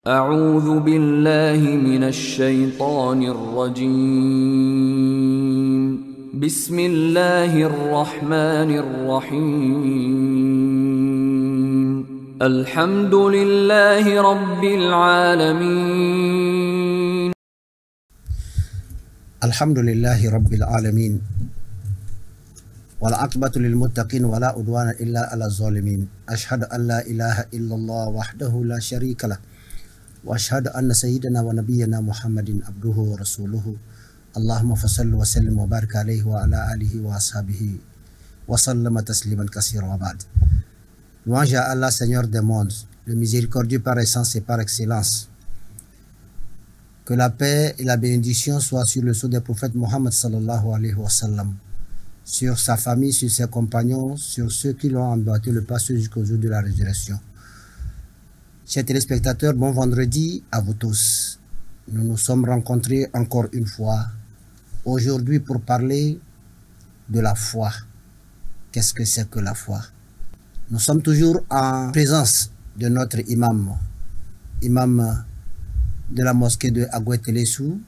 أعوذ بالله من الشيطان الرجيم بسم الله الرحمن الرحيم الحمد لله رب العالمين الحمد لله رب العالمين والعاقبة للمتقين ولا عدوان إلا على الظالمين أشهد أن لا إله إلا الله وحده لا شريك له وأشهد أن سيدنا ونبينا محمد عبده ورسوله اللهم فصل وسلم وبارك عليه وعلى آله وأصحابه وسلم تسليما كثيرا وبعد. Louange à Allah, Seigneur des mondes, le miséricordieux par essence et par excellence. Que la paix et la bénédiction soient sur le sceau des prophètes Mohammed sallallahu alayhi wa sallam, sur sa famille, sur ses compagnons, sur ceux qui l'ont emboîté le pas jusqu'au jour de la résurrection. Chers téléspectateurs, bon vendredi à vous tous. Nous nous sommes rencontrés encore une fois aujourd'hui pour parler de la foi. Qu'est-ce que c'est que la foi? Nous sommes toujours en présence de notre imam de la mosquée de Agoué-Télessou,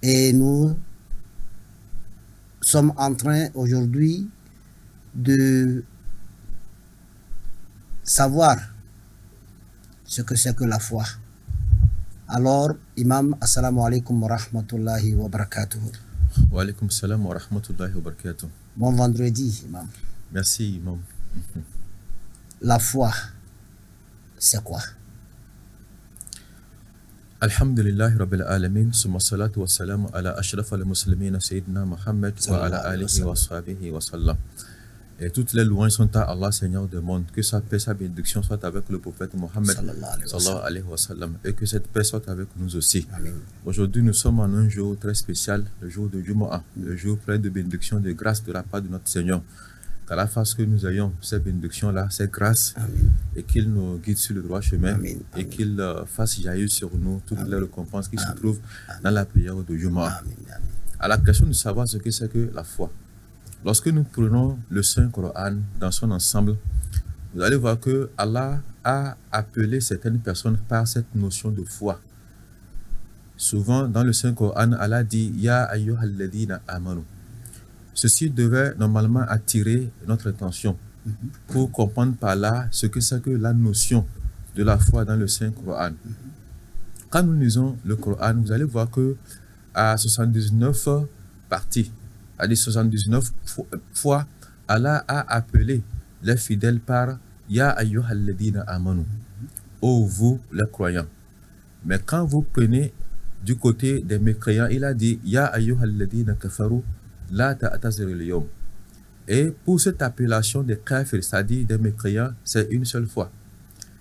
et nous sommes en train aujourd'hui de savoir ce que c'est que la foi. Alors, imam, assalamu alaikum wa rahmatullahi wa barakatuh. Wa alaikum salam wa rahmatullahi wa barakatuh. Bon vendredi, imam. Merci, imam. La foi, c'est quoi? Alhamdulillahi rabbil alamin, summa salatu wa salam ala ashraf al-muslimina sayyidina Muhammad wa ala alihi wa sahbihi wa sallam. Et toutes les louanges sont à Allah, Seigneur du monde. Que sa paix, sa bénédiction soit avec le prophète Mohammed sallallahu alayhi wa sallam, et que cette paix soit avec nous aussi. Aujourd'hui, nous sommes en un jour très spécial, le jour de Jumu'ah, le jour plein de bénédictions, de grâce de la part de notre Seigneur. Qu'à la face que nous ayons ces bénédictions-là, ces grâces, et qu'il nous guide sur le droit chemin, et qu'il fasse jaillir sur nous toutes les récompenses qui se trouvent dans la prière de Jumu'ah. À la question de savoir ce que c'est que la foi. Lorsque nous prenons le Saint-Coran dans son ensemble, vous allez voir que Allah a appelé certaines personnes par cette notion de foi. Souvent, dans le Saint-Coran, Allah dit « Ya ayyuhalladhina amanu ». Ceci devait normalement attirer notre attention pour comprendre par là ce que c'est que la notion de la foi dans le Saint-Coran. Quand nous lisons le Coran, vous allez voir que à 79 parties, à 79 fois, Allah a appelé les fidèles par Ya ayyuhalladhina amanu, ô vous les croyants. Mais quand vous prenez du côté des mécréants, il a dit Ya ayyuhalladhina kafaru la ta'tazirul yawm. Et pour cette appellation des kafirs, c'est-à-dire des mécréants, c'est une seule fois.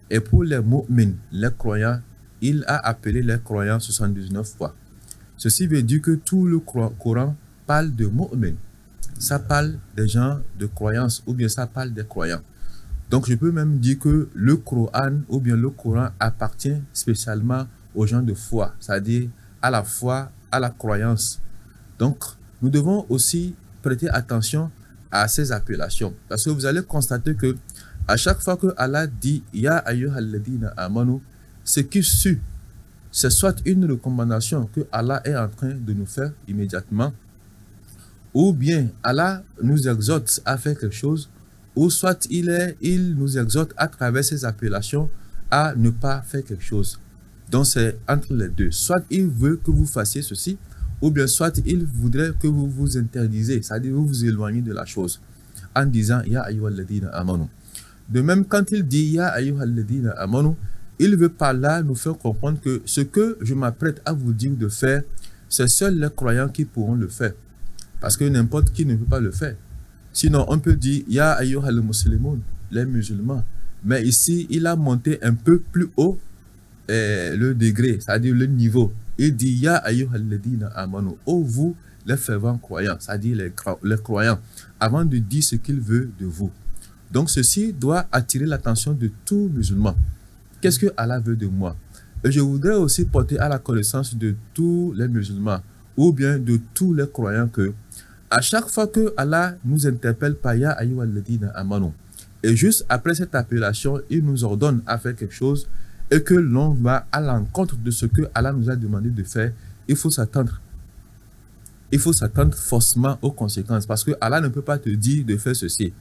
Et pour les mu'min, les croyants, il a appelé les croyants 79 fois. Ceci veut dire que tout le Coran parle de mu'min. Ça parle des gens de croyance, ou bien ça parle des croyants. Donc je peux même dire que le Coran, ou bien le Coran appartient spécialement aux gens de foi, c'est-à-dire à la foi, à la croyance. Donc nous devons aussi prêter attention à ces appellations, parce que vous allez constater que à chaque fois que Allah dit Ya ayyuhalladhina amanu, ce qui suit, c'est soit une recommandation que Allah est en train de nous faire immédiatement, ou bien Allah nous exhorte à faire quelque chose, ou soit il nous exhorte à travers ces appellations à ne pas faire quelque chose. Donc c'est entre les deux. Soit il veut que vous fassiez ceci, ou bien soit il voudrait que vous vous interdisez, c'est-à-dire vous vous éloignez de la chose, en disant Ya ayyuhalladhina amanu. De même, quand il dit Ya ayyuhalladhina amanu, il veut par là nous faire comprendre que ce que je m'apprête à vous dire de faire, c'est seuls les croyants qui pourront le faire. Parce que n'importe qui ne peut pas le faire. Sinon, on peut dire Ya ayyuhal muslimun, les musulmans. Mais ici, il a monté un peu plus haut le degré, c'est-à-dire le niveau. Il dit Ya ayyuhalladhina amanu, ô vous les fervents croyants, c'est-à-dire les croyants, avant de dire ce qu'il veut de vous. Donc ceci doit attirer l'attention de tout musulman. Qu'est-ce que Allah veut de moi? Et je voudrais aussi porter à la connaissance de tous les musulmans, ou bien de tous les croyants, que à chaque fois que Allah nous interpelle par Ya ayyuhalladhina amanu, et juste après cette appellation, il nous ordonne à faire quelque chose, et que l'on va à l'encontre de ce que Allah nous a demandé de faire, il faut s'attendre. Il faut s'attendre forcément aux conséquences parce que Allah ne peut pas te dire de faire ceci.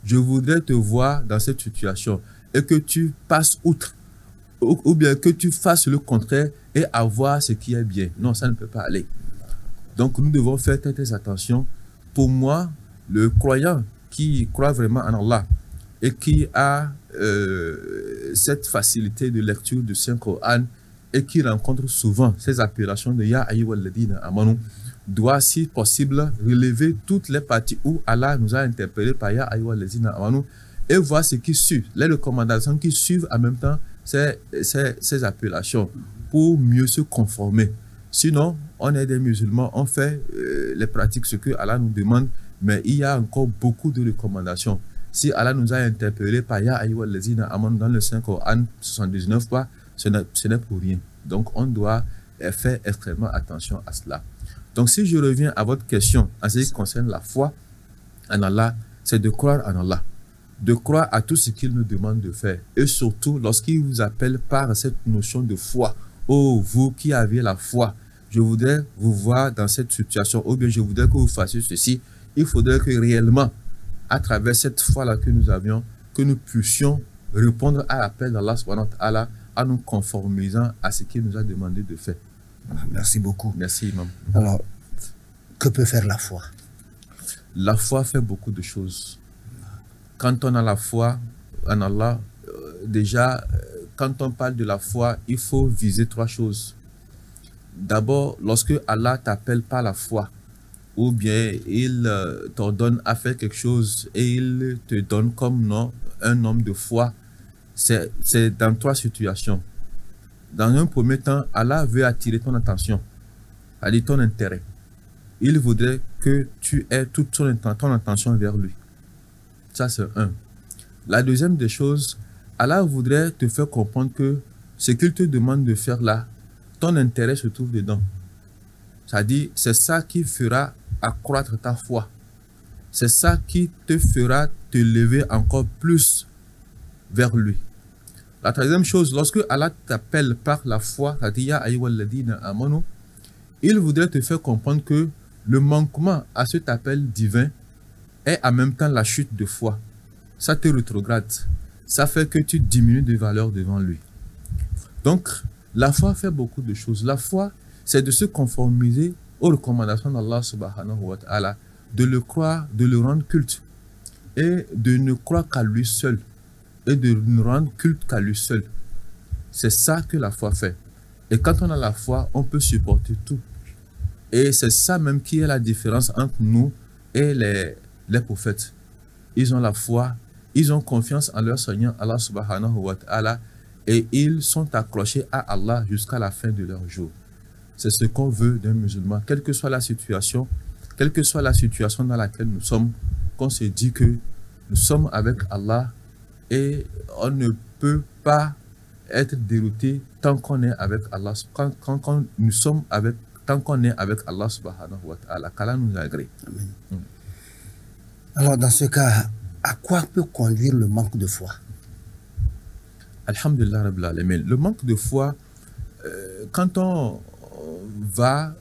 Je voudrais te voir dans cette situation et que tu passes outre ou bien que tu fasses le contraire et avoir ce qui est bien. Non, ça ne peut pas aller. Donc nous devons faire très, très attention. Pour moi, le croyant qui croit vraiment en Allah et qui a cette facilité de lecture du Saint-Coran et qui rencontre souvent ces appellations de Ya ayyuhalladhina amanu doit, si possible, relever toutes les parties où Allah nous a interpellés par Ya ayyuhalladhina amanu et voir ce qui suit, les recommandations qui suivent en même temps ces appellations pour mieux se conformer. Sinon, on est des musulmans, on fait les pratiques, ce que Allah nous demande, mais il y a encore beaucoup de recommandations. Si Allah nous a interpellés par Ya ayyuhalladhina amanu dans le Saint-Coran 79 fois, ce n'est pour rien. Donc, on doit faire extrêmement attention à cela. Donc, si je reviens à votre question en ce qui concerne la foi en Allah, c'est de croire en Allah, de croire à tout ce qu'il nous demande de faire. Et surtout, lorsqu'il vous appelle par cette notion de foi, oh, vous qui avez la foi, je voudrais vous voir dans cette situation, ou bien je voudrais que vous fassiez ceci. Il faudrait que réellement, à travers cette foi-là que nous avions, que nous puissions répondre à l'appel d'Allah subhanahu wa ta'ala en nous conformisant à ce qu'il nous a demandé de faire. Merci beaucoup. Merci, Imam. Alors, que peut faire la foi? La foi fait beaucoup de choses. Quand on a la foi en Allah, déjà, quand on parle de la foi, il faut viser trois choses. D'abord, lorsque Allah t'appelle par la foi, ou bien il t'ordonne à faire quelque chose et il te donne comme nom un homme de foi, c'est dans trois situations. Dans un premier temps, Allah veut attirer ton attention, c'est-à-dire ton intérêt. Il voudrait que tu aies toute ton attention vers lui. Ça, c'est un. La deuxième des choses, Allah voudrait te faire comprendre que ce qu'il te demande de faire là, ton intérêt se trouve dedans. C'est-à-dire, c'est ça qui fera accroître ta foi. C'est ça qui te fera te lever encore plus vers lui. La troisième chose, lorsque Allah t'appelle par la foi, c'est-à-dire Ya ayyuhalladhina amanu, il voudrait te faire comprendre que le manquement à cet appel divin est en même temps la chute de foi. Ça te rétrograde. Ça fait que tu diminues de valeur devant lui. Donc, la foi fait beaucoup de choses. La foi, c'est de se conformiser aux recommandations d'Allah subhanahu wa ta'ala, de le croire, de le rendre culte et de ne croire qu'à lui seul et de ne rendre culte qu'à lui seul. C'est ça que la foi fait. Et quand on a la foi, on peut supporter tout. Et c'est ça même qui est la différence entre nous et les prophètes. Ils ont la foi, ils ont confiance en leur Seigneur, Allah subhanahu wa ta'ala, et ils sont accrochés à Allah jusqu'à la fin de leur jour. C'est ce qu'on veut d'un musulman, quelle que soit la situation dans laquelle nous sommes, qu'on se dit que nous sommes avec Allah et on ne peut pas être dérouté tant qu'on est avec Allah, quand nous sommes avec, tant qu'on est avec Allah subhanahu wa ta'ala, qu'Allah nous agrée. Amen. Alors, dans ce cas, à quoi peut conduire le manque de foi? Alhamdulillah Rabbil Alamin. Le manque de foi, quand on va,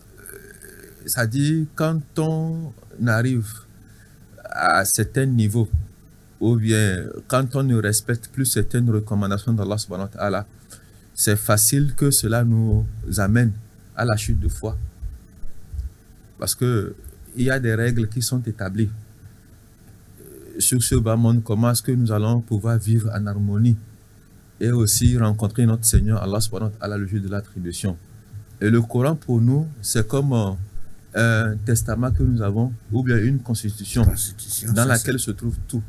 c'est-à-dire quand on arrive à certains niveaux, ou bien quand on ne respecte plus certaines recommandations d'Allah subhanahu wa ta'ala, c'est facile que cela nous amène à la chute de foi. Parce qu'il y a des règles qui sont établies. Sur ce bas monde, comment est-ce que nous allons pouvoir vivre en harmonie et aussi rencontrer notre Seigneur Allah subhanahu wa ta'ala le jour de l'attribution. Et le Coran pour nous, c'est comme un testament que nous avons ou bien une constitution dans laquelle se trouve tout.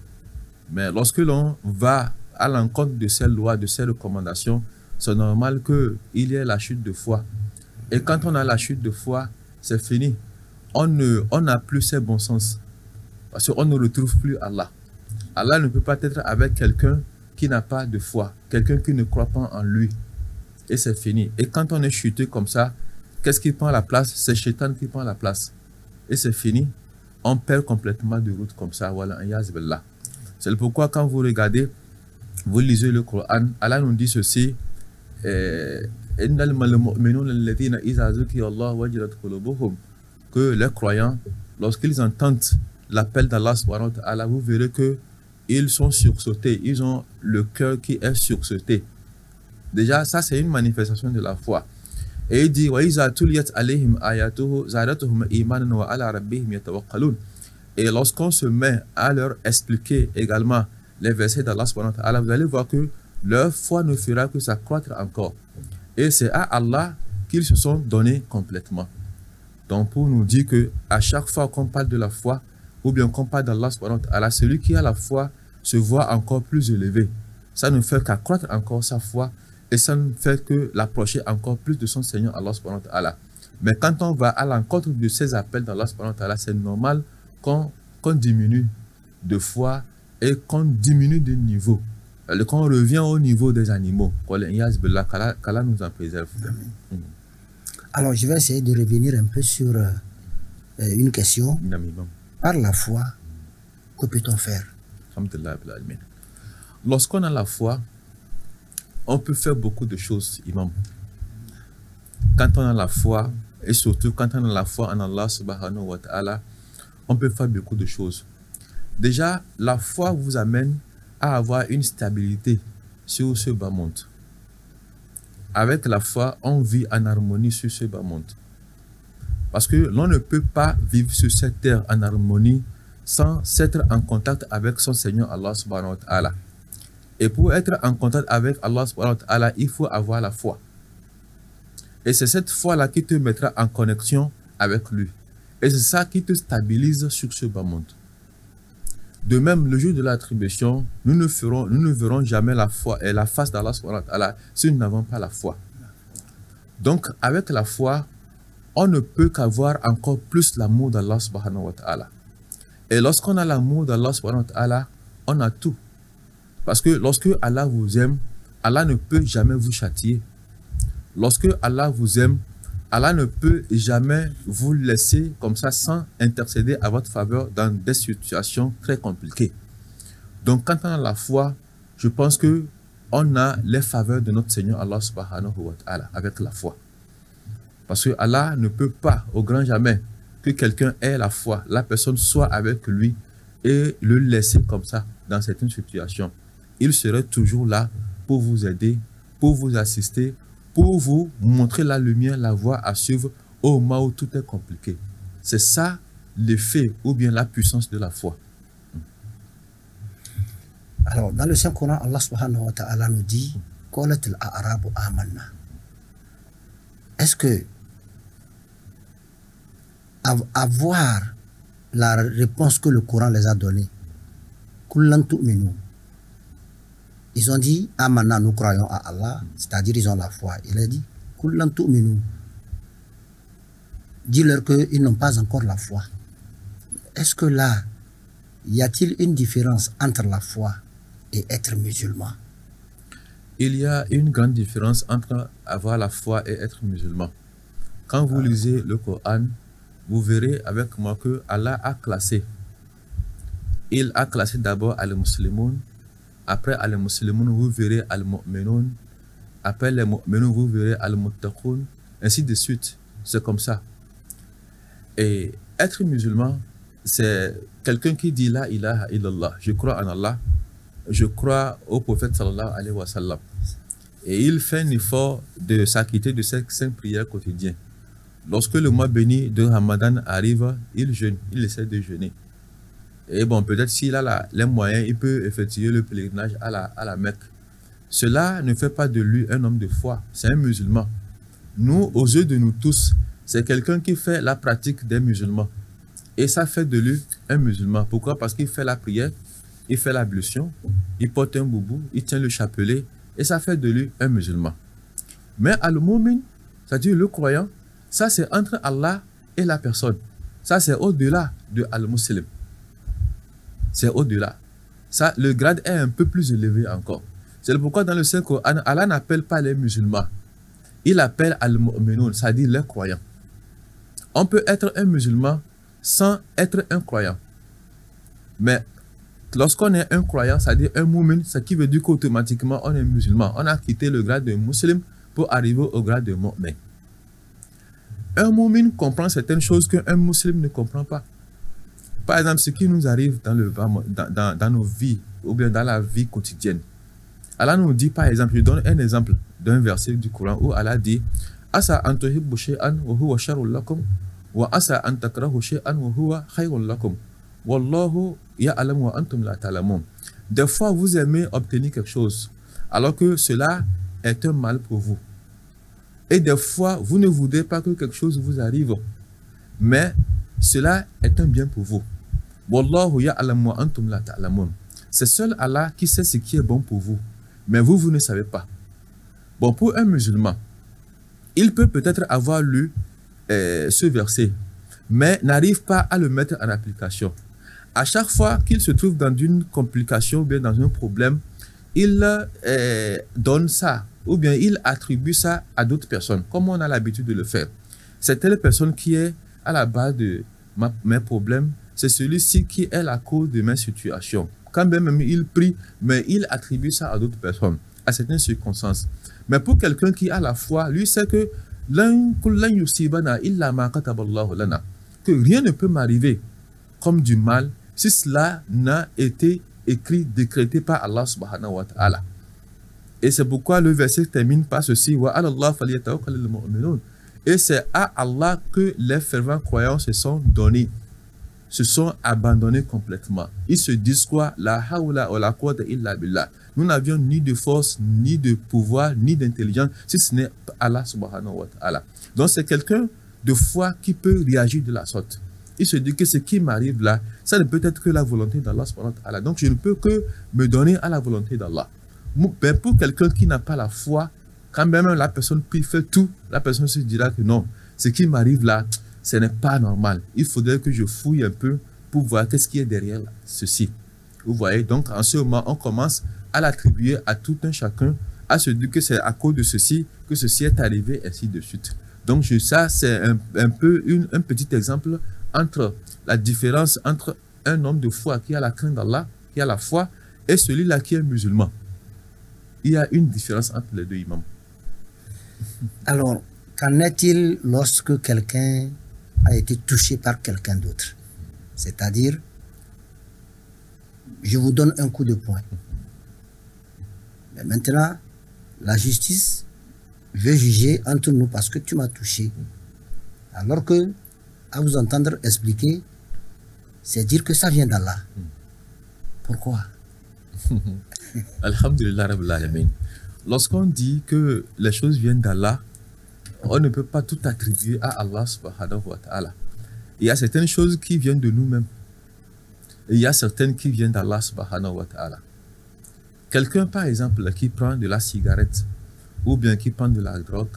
Mais lorsque l'on va à l'encontre de ces lois, de ces recommandations, c'est normal qu'il y ait la chute de foi. Et quand on a la chute de foi, c'est fini. On n'a plus ces bons sens. Parce qu'on ne retrouve plus Allah. Allah ne peut pas être avec quelqu'un qui n'a pas de foi, quelqu'un qui ne croit pas en lui. Et c'est fini. Et quand on est chuté comme ça, qu'est-ce qui prend la place? C'est Shaitan qui prend la place. Et c'est fini. On perd complètement de route comme ça. Voilà, c'est pourquoi quand vous regardez, vous lisez le Coran, Allah nous dit ceci, que les croyants, lorsqu'ils entendent l'appel d'Allah, vous verrez que ils sont sursautés, ils ont le cœur qui est sursauté. Déjà, ça c'est une manifestation de la foi. Et il dit et lorsqu'on se met à leur expliquer également les versets d'Allah, vous allez voir que leur foi ne fera que s'accroître encore. Et c'est à Allah qu'ils se sont donnés complètement. Donc pour nous dire que à chaque fois qu'on parle de la foi, ou bien qu'on parle d'Allah, celui qui a la foi se voit encore plus élevé. Ça ne fait qu'accroître encore sa foi et ça ne fait que l'approcher encore plus de son Seigneur Allah. Mais quand on va à l'encontre de ces appels d'Allah, c'est normal qu'on diminue de foi et qu'on diminue de niveau. Qu'on revient au niveau des animaux. Qu'Allah nous en préserve. Alors, je vais essayer de revenir un peu sur une question. Par la foi, que peut-on faire? Lorsqu'on a la foi, on peut faire beaucoup de choses, Imam. Quand on a la foi, et surtout quand on a la foi en Allah subhanahu wa ta'ala, on peut faire beaucoup de choses. Déjà, la foi vous amène à avoir une stabilité sur ce bas monde. Avec la foi, on vit en harmonie sur ce bas monde. Parce que l'on ne peut pas vivre sur cette terre en harmonie sans être en contact avec son Seigneur Allah subhanahu wa ta'ala. Et pour être en contact avec Allah subhanahu wa ta'ala, il faut avoir la foi. Et c'est cette foi-là qui te mettra en connexion avec lui. Et c'est ça qui te stabilise sur ce bas monde. De même, le jour de l'attribution, nous ne verrons jamais la foi et la face d'Allah subhanahu wa ta'ala si nous n'avons pas la foi. Donc, avec la foi, on ne peut qu'avoir encore plus l'amour d'Allah subhanahu wa ta'ala. Et lorsqu'on a l'amour d'Allah subhanahu wa ta'ala, on a tout. Parce que lorsque Allah vous aime, Allah ne peut jamais vous châtier. Lorsque Allah vous aime, Allah ne peut jamais vous laisser comme ça sans intercéder à votre faveur dans des situations très compliquées. Donc quand on a la foi, je pense que on a les faveurs de notre Seigneur Allah subhanahu wa ta'ala avec la foi. Parce que Allah ne peut pas au grand jamais que quelqu'un ait la foi, la personne soit avec lui et le laisser comme ça dans certaines situations. Il serait toujours là pour vous aider, pour vous assister, pour vous montrer la lumière, la voie à suivre au moment où tout est compliqué. C'est ça l'effet ou bien la puissance de la foi. Alors, dans le Saint-Coran, Allah subhanahu wa ta'ala nous dit Qalat al-a'rabu amanna. Est-ce que avoir la réponse que le Coran les a donnée, Kullan tu'minu, ils ont dit amanna, nous croyons à Allah, c'est-à-dire ils ont la foi. Il a dit Kullan tu'minu. Dis-leur qu'ils n'ont pas encore la foi. Est-ce que là, y a-t-il une différence entre la foi et être musulman? Il y a une grande différence entre avoir la foi et être musulman. Quand vous lisez le Coran, vous verrez avec moi que Allah a classé. Il a classé d'abord al-Muslimoun. Après al-Muslimoun, vous verrez al-Mu'minoun. Après les Mu'minoun, vous verrez al-Muttaqoun. Ainsi de suite. C'est comme ça. Et être musulman, c'est quelqu'un qui dit la ilaha illallah. Je crois en Allah. Je crois au prophète sallallahu alayhi wa sallam. Et il fait un effort de s'acquitter de ses 5 prières quotidiennes. Lorsque le mois béni de Ramadan arrive, il jeûne, il essaie de jeûner. Et bon, peut-être s'il a les moyens, il peut effectuer le pèlerinage à la Mecque. Cela ne fait pas de lui un homme de foi, c'est un musulman. Nous, aux yeux de nous tous, c'est quelqu'un qui fait la pratique des musulmans. Et ça fait de lui un musulman. Pourquoi? Parce qu'il fait la prière, il fait l'ablution, il porte un boubou, il tient le chapelet, et ça fait de lui un musulman. Mais al-Mu'min, c'est-à-dire le croyant, ça c'est entre Allah et la personne. Ça c'est au-delà de al-Muslim. C'est au-delà. Ça, le grade est un peu plus élevé encore. C'est pourquoi dans le Saint-Coran, Allah n'appelle pas les musulmans. Il appelle al-Mu'minoun, c'est-à-dire les croyants. On peut être un musulman sans être un croyant. Mais lorsqu'on est un croyant, c'est-à-dire un mu'min, ce qui veut dire qu'automatiquement on est musulman. On a quitté le grade de musulman pour arriver au grade de mu'min. Un mu'min comprend certaines choses qu'un musulman ne comprend pas. Par exemple, ce qui nous arrive dans nos vies, ou bien dans la vie quotidienne. Allah nous dit, par exemple, je donne un exemple d'un verset du Coran où Allah dit Asa an tuhibbu shay'an wa huwa sharrun lakum wa asa an takrahu shay'an wa huwa khayrun lakum wallahu ya'lamu wa antum la ta'lamun. Des fois, vous aimez obtenir quelque chose alors que cela est un mal pour vous. Et des fois, vous ne voudrez pas que quelque chose vous arrive, mais cela est un bien pour vous. Wallahu ya'lamu wa antum la ta'lamun. C'est seul Allah qui sait ce qui est bon pour vous, mais vous ne savez pas. Bon, pour un musulman, il peut peut-être avoir lu ce verset, mais n'arrive pas à le mettre en application. À chaque fois qu'il se trouve dans une complication ou bien dans un problème, il donne ça, ou bien il attribue ça à d'autres personnes, comme on a l'habitude de le faire. C'est telle personne qui est à la base de mes problèmes, c'est celui-ci qui est la cause de mes situations. Quand même il prie, mais il attribue ça à d'autres personnes, à certaines circonstances. Mais pour quelqu'un qui a la foi, lui sait que que rien ne peut m'arriver comme du mal si cela n'a été écrit, décrété par Allah subhanahu wa ta'ala. Et c'est pourquoi le verset termine par ceci, et c'est à Allah que les fervents croyants se sont donnés, se sont abandonnés complètement. Ils se disent quoi? La hawla wa la quwwata illa billah. Nous n'avions ni de force, ni de pouvoir, ni d'intelligence, si ce n'est Allah subhanahu wa ta'ala. Donc c'est quelqu'un de foi qui peut réagir de la sorte. Il se dit que ce qui m'arrive là, ça ne peut être que la volonté d'Allah subhanahu wa ta'ala. Donc je ne peux que me donner à la volonté d'Allah. Mais pour quelqu'un qui n'a pas la foi, quand même la personne fait tout, la personne se dira que non, ce qui m'arrive là, ce n'est pas normal. Il faudrait que je fouille un peu pour voir qu'est-ce qui est derrière ceci. Vous voyez, donc en ce moment, on commence à l'attribuer à tout un chacun, à se dire que c'est à cause de ceci que ceci est arrivé, ainsi de suite. Donc ça, c'est un petit exemple entre la différence entre un homme de foi qui a la crainte d'Allah, qui a la foi, et celui-là qui est musulman. Il y a une différence entre les deux imams. Alors, qu'en est-il lorsque quelqu'un a été touché par quelqu'un d'autre? C'est-à-dire, je vous donne un coup de poing. Mais maintenant, la justice veut juger entre nous parce que tu m'as touché. Alors que, à vous entendre expliquer, c'est dire que ça vient d'Allah. Pourquoi? Alhamdulillah Rabbil Alamin. Lorsqu'on dit que les choses viennent d'Allah, on ne peut pas tout attribuer à Allah subhanahu wa ta'ala. Il y a certaines choses qui viennent de nous-mêmes. Et il y a certaines qui viennent d'Allah subhanahu wa ta'ala. Quelqu'un, par exemple, qui prend de la cigarette ou bien qui prend de la drogue,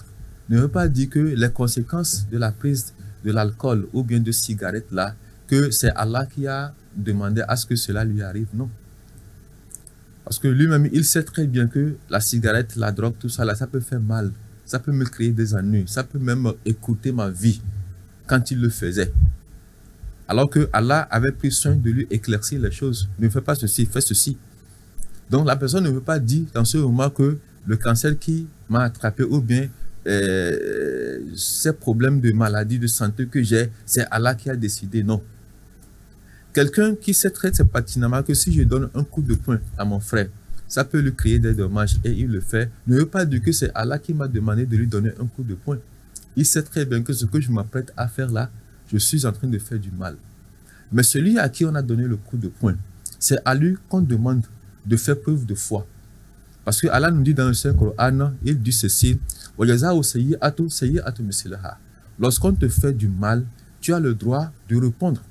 ne veut pas dire que les conséquences de la prise de l'alcool ou bien de cigarette là, que c'est Allah qui a demandé à ce que cela lui arrive. Non. Parce que lui-même, il sait très bien que la cigarette, la drogue, tout ça là, ça peut faire mal. Ça peut me créer des ennuis. Ça peut même écouter ma vie quand il le faisait. Alors que Allah avait pris soin de lui éclaircir les choses. Ne fais pas ceci, fais ceci. Donc la personne ne veut pas dire dans ce moment que le cancer qui m'a attrapé ou bien ces problèmes de maladie, de santé que j'ai, c'est Allah qui a décidé. Non. Quelqu'un qui sait très pertinemment que si je donne un coup de poing à mon frère, ça peut lui créer des dommages et il le fait, ne veut pas dire que c'est Allah qui m'a demandé de lui donner un coup de poing. Il sait très bien que ce que je m'apprête à faire là, je suis en train de faire du mal. Mais celui à qui on a donné le coup de poing, c'est à lui qu'on demande de faire preuve de foi. Parce que Allah nous dit dans le Saint-Coran, il dit ceci, lorsqu'on te fait du mal, tu as le droit de répondre.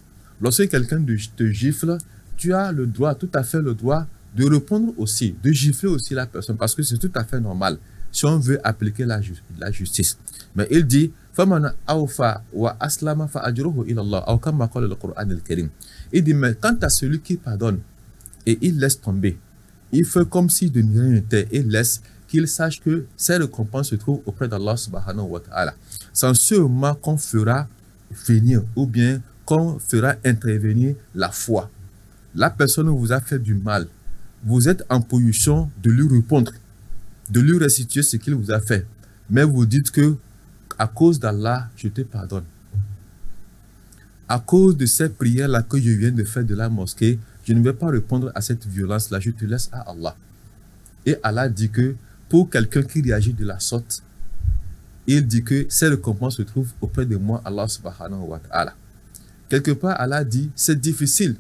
Lorsque quelqu'un te gifle, tu as le droit, tout à fait le droit de répondre aussi, de gifler aussi la personne, parce que c'est tout à fait normal si on veut appliquer la justice. Mais il dit, il dit, mais quant à celui qui pardonne et il laisse tomber, il fait comme si de rien n'était et laisse qu'il sache que ses récompenses se trouvent auprès d'Allah subhanahu wa ta'ala. C'est en ce moment qu'on fera venir ou bien qu'on fera intervenir la foi. La personne vous a fait du mal. Vous êtes en position de lui répondre, de lui restituer ce qu'il vous a fait. mais vous dites que à cause d'Allah, je te pardonne. À cause de cette prière-là que je viens de faire de la mosquée, je ne vais pas répondre à cette violence-là, je te laisse à Allah. Et Allah dit que pour quelqu'un qui réagit de la sorte, il dit que ces récompenses se trouvent auprès de moi, Allah subhanahu wa ta'ala. Quelque part, Allah dit, c'est difficile.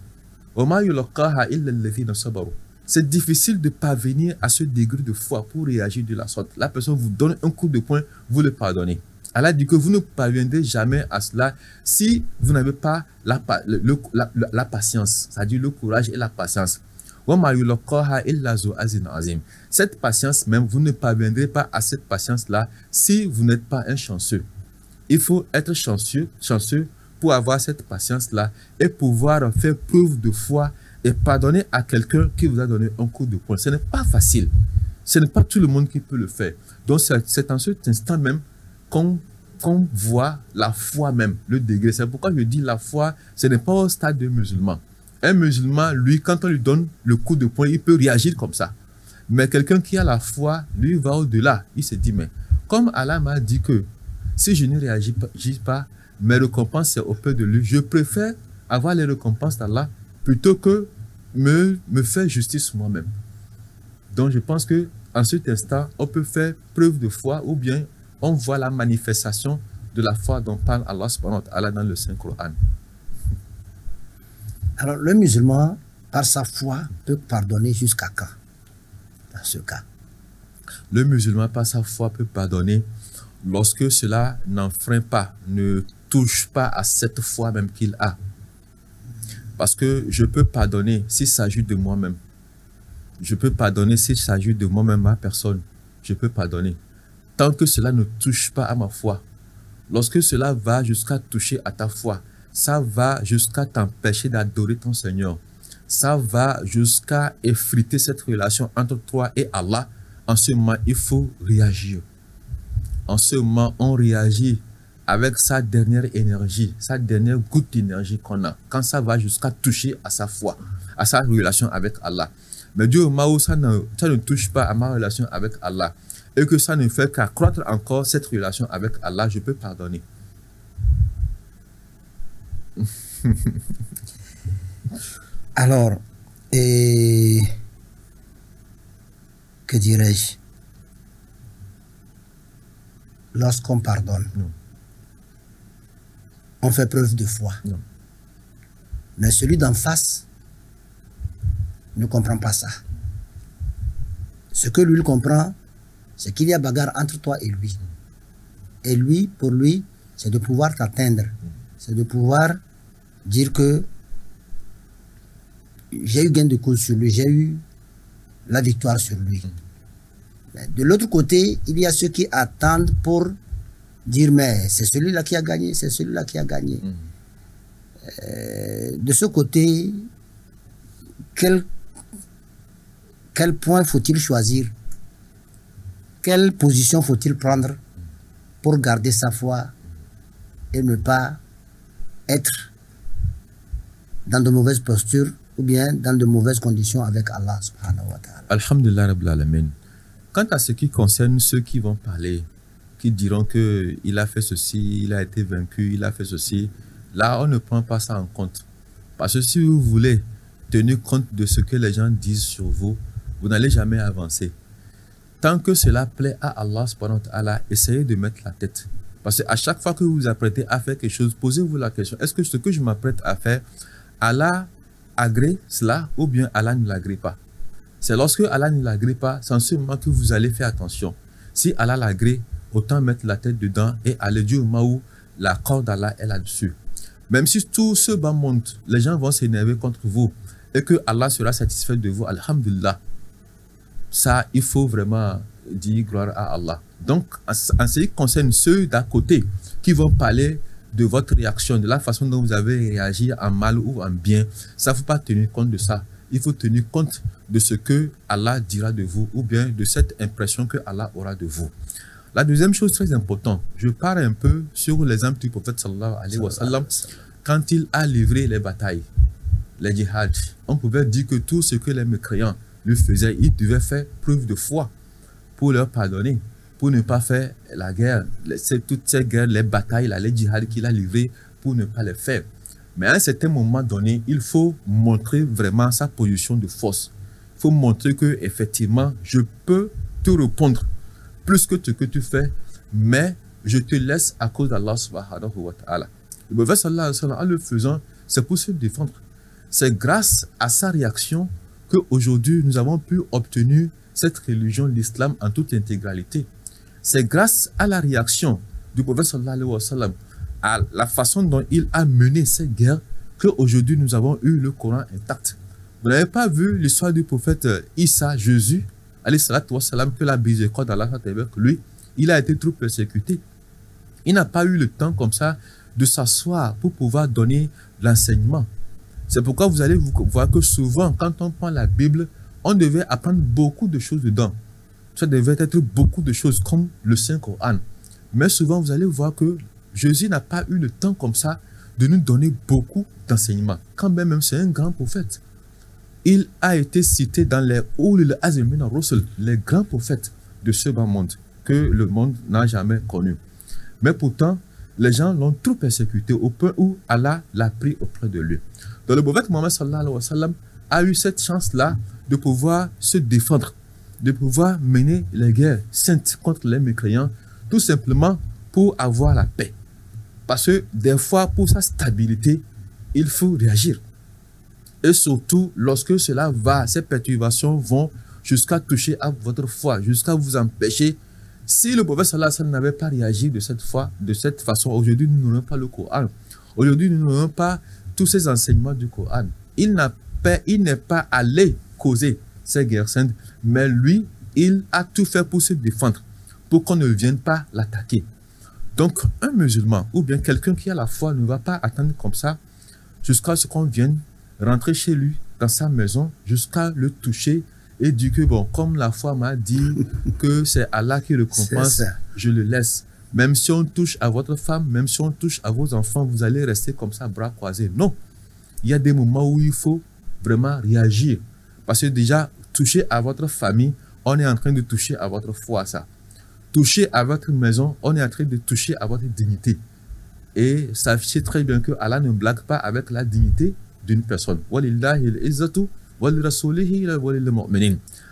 C'est difficile de parvenir à ce degré de foi pour réagir de la sorte. La personne vous donne un coup de poing, vous le pardonnez. Allah dit que vous ne parviendrez jamais à cela si vous n'avez pas la patience, c'est-à-dire le courage et la patience. Cette patience même, vous ne parviendrez pas à cette patience-là si vous n'êtes pas un chanceux. Il faut être chanceux pour avoir cette patience-là et pouvoir faire preuve de foi et pardonner à quelqu'un qui vous a donné un coup de poing. Ce n'est pas facile. Ce n'est pas tout le monde qui peut le faire. Donc c'est en cet instant même qu'on voit la foi même, le degré. C'est pourquoi je dis la foi, ce n'est pas au stade de musulman. Un musulman, lui, quand on lui donne le coup de poing, il peut réagir comme ça. Mais quelqu'un qui a la foi, lui, va au-delà. Il se dit, mais comme Allah m'a dit que si je ne réagis pas, mes récompenses, c'est auprès de lui. Je préfère avoir les récompenses d'Allah plutôt que me faire justice moi-même. Donc, je pense que en cet instant, on peut faire preuve de foi ou bien on voit la manifestation de la foi dont parle Allah subhanahu wa ta'ala dans le Saint-Coran. Alors, le musulman, par sa foi, peut pardonner jusqu'à quand, dans ce cas? Le musulman, par sa foi, peut pardonner lorsque cela n'enfreint pas, ne touche pas à cette foi même qu'il a. Parce que je peux pardonner s'il s'agit de moi-même. Je peux pardonner s'il s'agit de moi-même, ma personne. Je peux pardonner. Tant que cela ne touche pas à ma foi. Lorsque cela va jusqu'à toucher à ta foi, ça va jusqu'à t'empêcher d'adorer ton Seigneur. Ça va jusqu'à effriter cette relation entre toi et Allah. En ce moment, il faut réagir. En ce moment, on réagit avec sa dernière énergie, sa dernière goutte d'énergie qu'on a. Quand ça va jusqu'à toucher à sa foi, à sa relation avec Allah. Mais du moment où ça ne touche pas à ma relation avec Allah et que ça ne fait qu'accroître encore cette relation avec Allah, je peux pardonner. Alors, que dirais-je? Lorsqu'on pardonne, Non. on fait preuve de foi. Non. Mais celui d'en face ne comprend pas ça. Ce que lui comprend, c'est qu'il y a bagarre entre toi et lui. Et lui, pour lui, c'est de pouvoir t'atteindre. C'est de pouvoir dire que j'ai eu gain de cause sur lui, j'ai eu la victoire sur lui. Mais de l'autre côté, il y a ceux qui attendent pour dire mais c'est celui-là qui a gagné, c'est celui-là qui a gagné. De ce côté, quel point faut-il choisir? Quelle position faut-il prendre pour garder sa foi et ne pas être dans de mauvaises postures ou bien dans de mauvaises conditions avec Allah subhanahu wa ta'ala? Alhamdulillah Rabbil Alamin. Quant à ce qui concerne ceux qui vont parler, qui diront qu'il a fait ceci, il a été vaincu, il a fait ceci, là on ne prend pas ça en compte. Parce que si vous voulez tenir compte de ce que les gens disent sur vous, vous n'allez jamais avancer. Tant que cela plaît à Allah subhanahu wa ta'ala, essayez de mettre la tête. Parce qu'à chaque fois que vous vous apprêtez à faire quelque chose, posez-vous la question, est-ce que ce que je m'apprête à faire, Allah agrée cela ou bien Allah ne l'agrée pas? C'est lorsque Allah ne l'agrée pas, c'est en ce moment que vous allez faire attention. Si Allah l'agrée, autant mettre la tête dedans et aller du moment où la corde d'Allah est là-dessus. Même si tout ce bas monte, les gens vont s'énerver contre vous et que Allah sera satisfait de vous, alhamdulillah. Ça, il faut vraiment dire gloire à Allah. Donc, en ce qui concerne ceux d'à côté qui vont parler de votre réaction, de la façon dont vous avez réagi en mal ou en bien, ça ne faut pas tenir compte de ça. Il faut tenir compte de ce que Allah dira de vous ou bien de cette impression que Allah aura de vous. La deuxième chose très importante, je parle un peu sur l'exemple du prophète sallallahu alayhi wa sallam quand il a livré les batailles, les djihad. On pouvait dire que tout ce que les mécréants lui faisaient, il devait faire preuve de foi pour leur pardonner, pour ne pas faire la guerre, toutes ces guerres, les batailles, les djihad qu'il a livrés pour ne pas les faire. Mais à un certain moment donné, il faut montrer vraiment sa position de force. Il faut montrer que effectivement, je peux te répondre plus que ce que tu fais, mais je te laisse à cause d'Allah subhanahu wa ta'ala. Le prophète sallallahu alayhi wa sallam, en le faisant, c'est pour se défendre. C'est grâce à sa réaction qu'aujourd'hui, nous avons pu obtenir cette religion, l'islam, en toute intégralité. C'est grâce à la réaction du prophète sallallahu alayhi wa sallam, à la façon dont il a mené cette guerre, qu'aujourd'hui, nous avons eu le Coran intact. Vous n'avez pas vu l'histoire du prophète Issa, Jésus, alayhi salatu wa salam, que la miséricorde d'Allah avec lui, il a été trop persécuté. Il n'a pas eu le temps comme ça de s'asseoir pour pouvoir donner l'enseignement. C'est pourquoi vous allez voir que souvent, quand on prend la Bible, on devait apprendre beaucoup de choses dedans. Ça devait être beaucoup de choses comme le Saint-Coran. Mais souvent, vous allez voir que Jésus n'a pas eu le temps comme ça de nous donner beaucoup d'enseignements. Quand même, c'est un grand prophète. Il a été cité dans les Ulul Azmi min ar-Rusul, les grands prophètes de ce bas monde que le monde n'a jamais connu. Mais pourtant, les gens l'ont trop persécuté au point où Allah l'a pris auprès de lui. Donc le prophète Mohammed sallallahu alayhi wa sallam a eu cette chance-là de pouvoir se défendre, de pouvoir mener les guerres saintes contre les mécréants, tout simplement pour avoir la paix. Parce que des fois, pour sa stabilité, il faut réagir. Et surtout, lorsque cela va, ces perturbations vont jusqu'à toucher à votre foi, jusqu'à vous empêcher. Si le prophète sallallahu alayhi wa sallam n'avait pas réagi de cette façon, aujourd'hui, nous n'aurons pas le Coran. Aujourd'hui, nous n'aurons pas tous ces enseignements du Coran. Il n'est pas allé causer ces guerres saintes, mais lui, il a tout fait pour se défendre, pour qu'on ne vienne pas l'attaquer. Donc, un musulman ou bien quelqu'un qui a la foi ne va pas attendre comme ça jusqu'à ce qu'on vienne rentrer chez lui, dans sa maison, jusqu'à le toucher et dire que, bon, comme la foi m'a dit que c'est Allah qui récompense, je le laisse. Même si on touche à votre femme, même si on touche à vos enfants, vous allez rester comme ça, bras croisés. Non. Il y a des moments où il faut vraiment réagir. Parce que déjà, toucher à votre famille, on est en train de toucher à votre foi, ça. Toucher à votre maison, on est en train de toucher à votre dignité. Et sachez très bien que Allah ne blague pas avec la dignité d'une personne.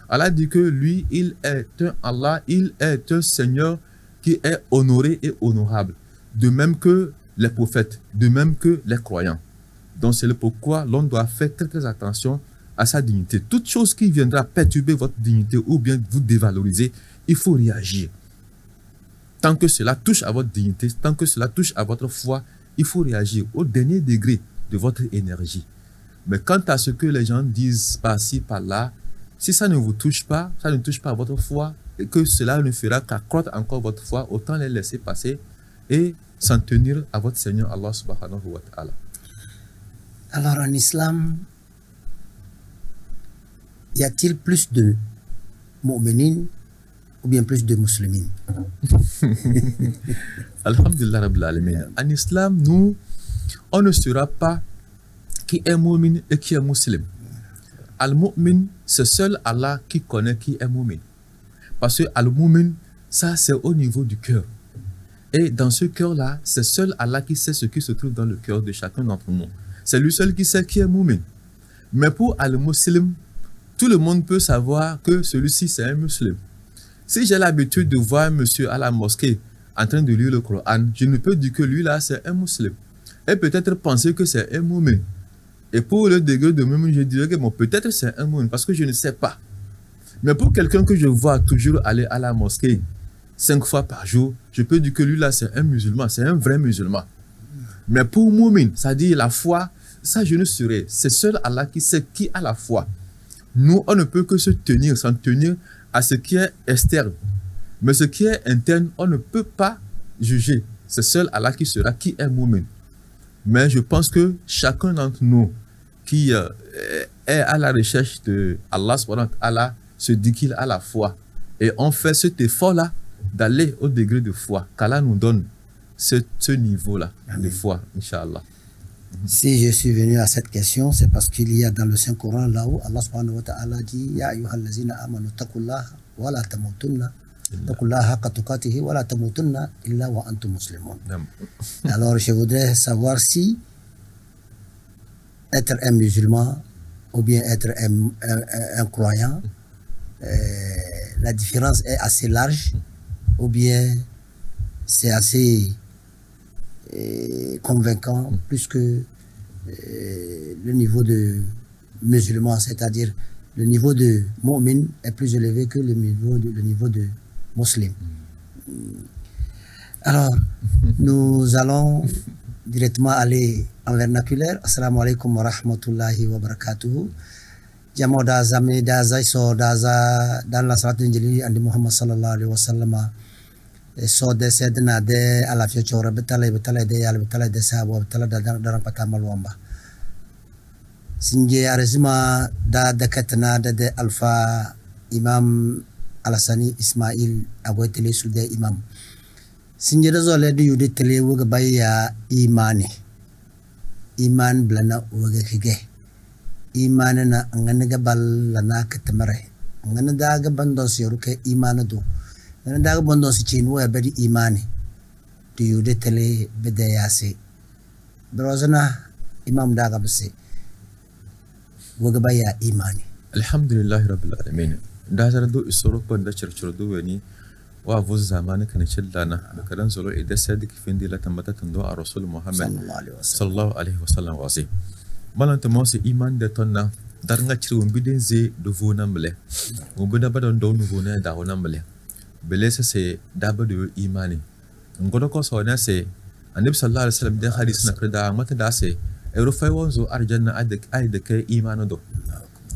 Allah dit que lui, il est un Allah, il est un Seigneur qui est honoré et honorable. De même que les prophètes, de même que les croyants. Donc c'est le pourquoi l'on doit faire très très attention à sa dignité. Toute chose qui viendra perturber votre dignité ou bien vous dévaloriser, il faut réagir. Tant que cela touche à votre dignité, tant que cela touche à votre foi, il faut réagir au dernier degré de votre énergie. Mais quant à ce que les gens disent par-ci, par-là, si ça ne vous touche pas, ça ne touche pas à votre foi, et que cela ne fera qu'accroître encore votre foi, autant les laisser passer et s'en tenir à votre Seigneur Allah subhanahu wa ta'ala. Alors en islam, y a-t-il plus de mu'minin ou bien plus de musulmans? Alhamdulillah Rabbil Alamin. En islam, nous, on ne saura pas qui est mu'min et qui est musulman. Al-mu'min, c'est seul Allah qui connaît qui est mu'min. Parce que al-mu'min, ça c'est au niveau du cœur. Et dans ce cœur-là, c'est seul Allah qui sait ce qui se trouve dans le cœur de chacun d'entre nous. C'est lui seul qui sait qui est mu'min. Mais pour al-muslim, tout le monde peut savoir que celui-ci c'est un musulman. Si j'ai l'habitude de voir un monsieur à la mosquée en train de lire le Coran, je ne peux dire que lui là c'est un musulman. Et peut-être penser que c'est un mu'min. Et pour le degré de mu'min, je dirais que bon, peut-être c'est un mu'min parce que je ne sais pas. Mais pour quelqu'un que je vois toujours aller à la mosquée 5 fois par jour, je peux dire que lui là c'est un musulman, c'est un vrai musulman. Mais pour mu'min, c'est-à-dire la foi, ça je ne saurais. C'est seul Allah qui sait qui a la foi. Nous, on ne peut que se tenir, s'en tenir à ce qui est externe. Mais ce qui est interne, on ne peut pas juger. C'est seul Allah qui sera qui est mu'min. Mais je pense que chacun d'entre nous qui est à la recherche de Allah subhanahu wa ta'ala se dit qu'il a la foi. Et on fait cet effort-là d'aller au degré de foi qu'Allah nous donne ce niveau-là de foi, Inch'Allah. Si je suis venu à cette question, c'est parce qu'il y a dans le Saint-Coran là où Allah subhanahu wa ta'ala dit Ya ayyuhallazina amanu taqullaha wa la tamutunna Alors je voudrais savoir si être un musulman ou bien être un croyant, la différence est assez large ou bien c'est assez convaincant plus que le niveau de musulman, c'est-à-dire le niveau de mu'min est plus élevé que le niveau de musulman. Alors, nous allons directement aller en vernaculaire. Assalamu alaikum wa rahmatullahi wa barakatuhu. Jamo da zame da zaiso da za dan la salat injili andi Muhammad sallallahu alaihi wasallam so de sedna de ala fi chora betale de yal betale de sabo betale da daran patamal wamba sinje arzima da katna de alfa imam alasani ismail agwetele sude imam sinje da zole de yude tele wuga bayya iman blana wuga kige imanana ngana gabal lana katmare ngana daga bandon siru ke imanado ngana daga bandon si chinu ya bari imani to yude tele bedayase brozana imam daga bse woga baya imani alhamdulillah rabbil alamin da zardo isoro panda chirchirdo wani wa vu zamani kan chillana bakaran zolo ida sadik findi la tamata tando a rasul muhammad sallallahu alaihi wasallam wasi malanta mosi iman de tonna darnga chirwum bidin ze do vona mle umbida badon do no vona da wona mle belesa se daba do imani ngodo ko so na se annabi sallallahu alaihi wasallam de hadis na kada mata da se eurofai wanzo arjanna ay da kai imanu do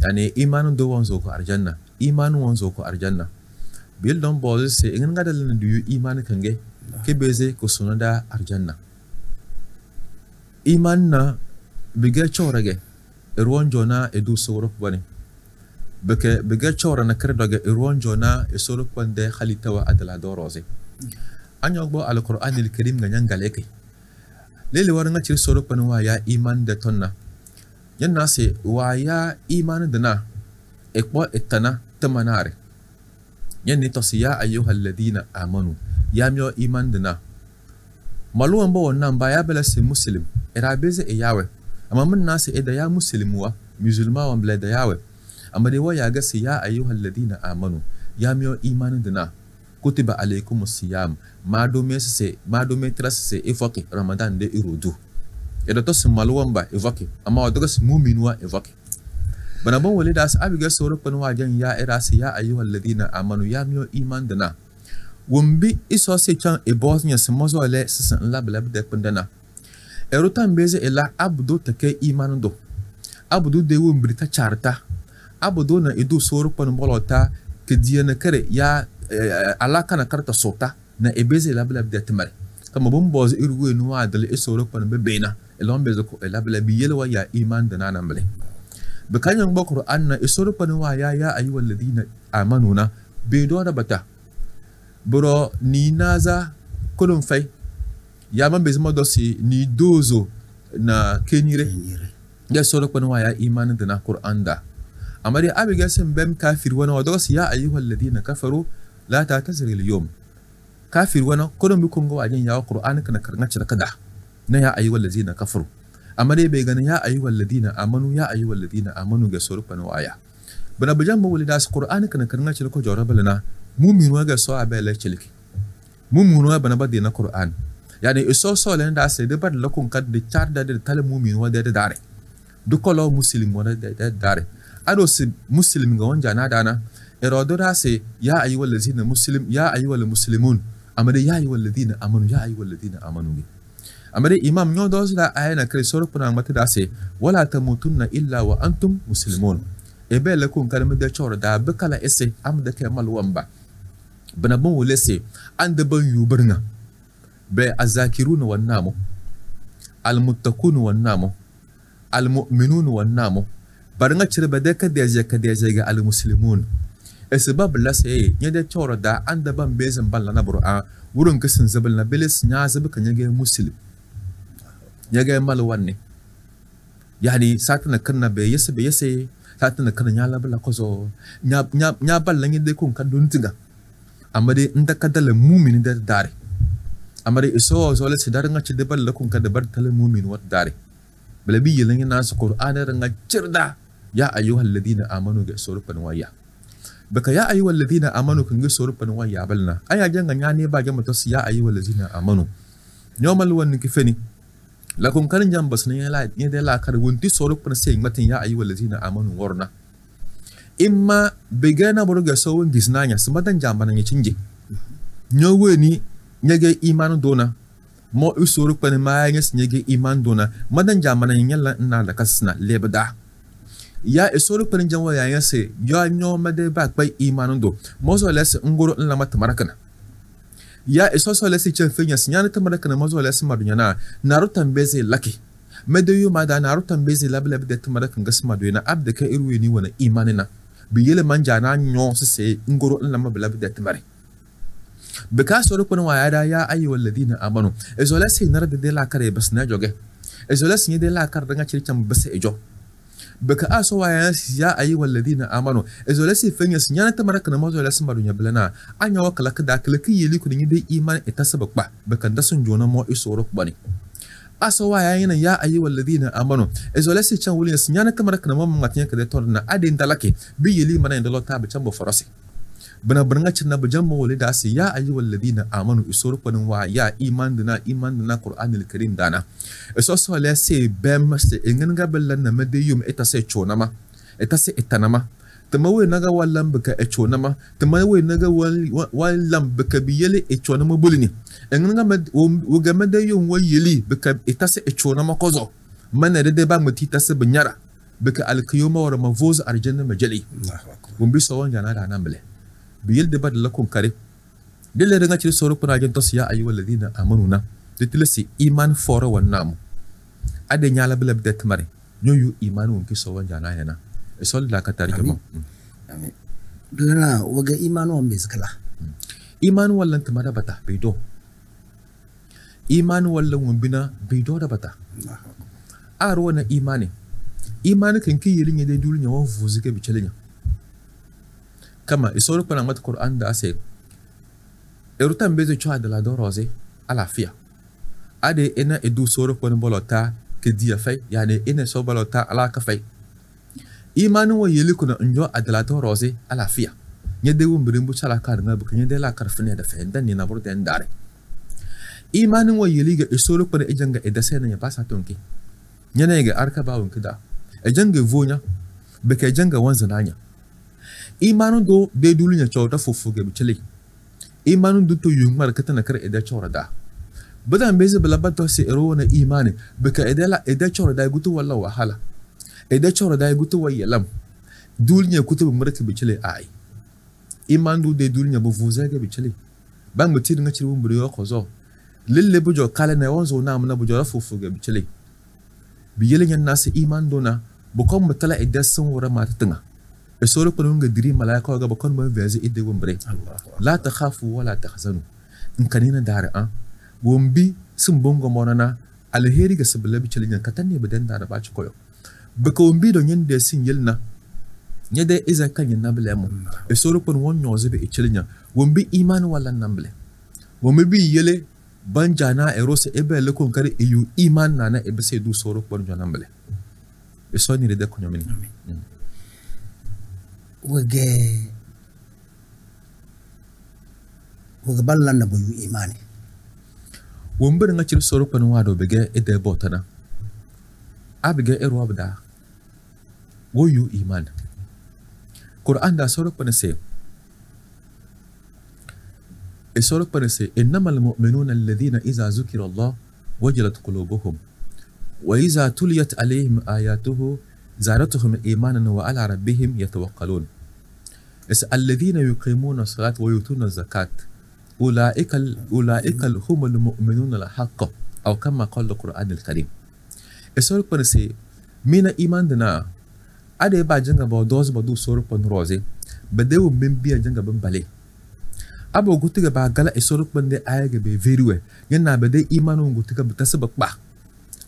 yani imanu do wanzo ko arjanna imanu wanzo ko arjanna bil don boze se ngin ngadal na du imanu kange ke beze ko sunada arjanna iman na bige chorage irwan jona edu soro bani bige chora na kredoge irwan jona e soro pande khalita wa adala doroze anyogbo alquran alkarim ganyan galeke lele waranga ci soro pan wa ya iman da tonna yanna se wa ya iman dana ekbo etana tamanare yanni to siya ayyuhal ladina amanu ya miyo iman dana maluwan ba wannan ba ya bala se muslim irabeze e yawe amma mun nasu da ya muslimuwa musulma wan bla da yawe amma dai waya ga siya ayyuhal ladina amanu ya miyo iman dana kutiba alaykumus siyam ma dome trase evoke ramadan de irudu edo to smaluwan ba evoke amma wadaga mu'minwa evoke bana bon wali da abiga soro pan wajen ya irasi ya ayyuhal ladina amanu ya miyo iman dana wumbi iso se chan e bosnya smozo le sisan labla de pandana erutan beze ela abdu take iman do abdu de wumbi ta charta abdu na edu soro pan bolota ke diana kare ya alaka na karta sota na ebeze labla de tmare kama bon boz irwe no adal isoro pan bebena elon bezo ko labla bi yelwa ya iman dana namle bekanyan ba qur'an na isoro pan wa ya ayyuhal ladina amanuna be do da bata bro ni naza kodon fay ya man bezmo dosi ni dozo na kenyire ya soro pan wa ya iman dana qur'an da amari abiga sem bem kafir wana wados ya ayyuhal ladina kafaru la ta'tazir al-yawm kafir wana kodon bi kungo ajin ya qur'an kana karnga cira kada na ya ayyuhal ladina kafaru amari be gana ya ayyuhal ladina amanu ga soro pan wa ya bana bajan bo walida qur'an kana karnga cira ko jawrabalana mu'min wa ga so abela cilki mu'min wa bana badina qur'an yani iso so len da se de bad lakun kad de charda de tal mu'min wa de dare du kolo muslim wa de dare ado si muslim ga wanja na dana erodo da se ya ayyuhal ladina ya ayyuhal muslimun amade ya ayyuhal ladina amanu amade imam nyo do da ayana kre soro kuna mata da se wala tamutunna illa wa antum muslimun ebe lakun kalma de choro da bekala ese amda ke malwamba bana bon wolese ande ban yuburna be azakiruna wan namu almuttaquna wan namu almu'minuna wan namu barnga cirba de ka deje ga almuslimun esbab la sai nyade choro da ande ban bezan balla na bur'a wurin kasin zabal na belis nya zabi kan yage muslim yage malwanne yani satana kanna be yese satana kanna nya labla kozo nya ballan yade kun kan don tinga amade inda kadala mu'min da dare amade iso zo le sidar nga ci debal la kun ka debar tala mu'min wat dare bala bi yelan na su qur'ana nga cirda ya ayyuhal ladina amanu ga suru pan waya baka ya ayyuhal ladina amanu kun ga suru pan waya balna aya janga nyane ba ga matos ya ayyuhal ladina amanu nyomal won ki feni la kun kan jam bas ne la ne de la kar wonti suru pan sai matin ya ayyuhal ladina amanu warna imma begana boruga sawon gisnanya sumadan jambana nya cinje nyoweni nyage iman dona mo usuru pan ma nya nyage iman dona madan jambana nya la na da kasna lebda ya isuru pan jamwa ya nya se ya nyo made ba bai iman do mo so les ngoro la matmarakana ya iso so les chen fenya sinyana tamarakana mo so les madunya na narutan beze laki medayu ma da narutan beze lablab da tamarakan gasma do na abda ka irwe ni wana imanina biyele manjana nyo se ngoro la mablab da tamare beka so ko wa ya da ya ayi walladina amanu ezola se nar da la kare bas na joge ezola se de la kar da ngachiri cham bas ejo beka aso wa ya ayi walladina amanu ezola se fenya sinyana tamarakan mo zo la sma dunya blana anya wa kala kada kala ki yeli ko ni de iman etasabak ba beka ndasun jona mo isoro bani asawa yana ya ayi walladina amanu ezola se chan wuli sinyana kamara kana mamma matinya kada torna adin dalake bi yeli mana indalo ta bi chambo farasi bana banga chinna bi jambo wali da se ya ayi walladina amanu isoro kwanin wa ya iman dina qur'anil karim dana eso so la se bem se ingin gabelan na mediyum eta se chonama eta se etanama tamawe naga wallam baka echonama tamawe naga wallam baka biyele echonama bulini enganga wuga mediyum wa yeli baka etase echonama kozo mana de ba mati tase banyara baka alqiyuma wa mavoz arjanna majali gumbi sawan jana da namble biyel de bad lakum kare dille daga ci soro kuna jin tos ya ayi walladina amanuna ditilasi iman fora wannam ade nyala bilab de tmare nyoyu imanu ki sawan jana yana isol la ka tarike mo amin dana waga imanu am bizkala imanu wallan tamara bata bido imanu wallan wumbina bido da bata aro na imani kan ki yilin yede dulnya wa fuzike bi chelinya kama isoro kana mat qur'an da ase erutan bezo chwa de la doroze alafia ade ena edu soro kon bolota ke dia fay yani ena so bolota ala ka fay imanu wa yeli kuna njo adalato rose alafia nyede wumbirin bu chala kar nga bu nyede la kar fene da fe dan ni na bur den dare imanu wa yeli ga isoro kuna ejanga edasena ya basa tonki nyene ga arka bawun kida ejanga vonya be ke ejanga wanzananya imanu do de dulunya chawta fufu ga bichele imanu do to yumar katana kar eda chawrada badan beze balabato se erona imani be ka edela eda chawrada gutu walla wahala eda chawrada gutu wayalam dulunya kutu marka bichele ai imandu de dulunya bo vuza ga bichele bang mutir nga chiri wumburi yo khozo lille bujo kala na wonzo na amna bujo fufu ga bichele biyele nyan nas iman do na bu kom mutala eda sun wura mata tunga esoro kunun ga diri malaika ga bakon ma veze ide wumbure la takhafu wala tahzanu in kanina dare an wumbi sun bongo monana alheri ga sabla bichele nyan katanne badan da ba ci koyo baka wumbi don yanda sin yilna nyade izan kan yin nabele mu esoro kun won nyoze be ichilinya wumbi iman wala nambele wumbi bi yele banjana erose ebe le kon kare eyu iman nana ebe se du soro kun nambele eso ni de ko nyomin wage ballan na boyu imani wumbi nga chiri soro kun wado bege ede botana abige ero abda woyu iman Quran da soro kun se soro kun se innamal mu'minuna alladhina idza zukira Allah wajilat qulubuhum wa idza tuliyat alayhim ayatuhu zadatuhum imanan wa ala rabbihim yatawakkalun alladhina yuqimuna as-salata wa yutuna az-zakat ulaika humul mu'minuna al-haqq aw kama qala al-Qur'an al-Karim soro kun se mina iman dana ade ba janga ba doz ba du soro pon rose ba de wo membi janga ban bale abo gutiga ba gala e soro pon de ayga be veriwe yana ba de imanu gutiga ba tasaba ba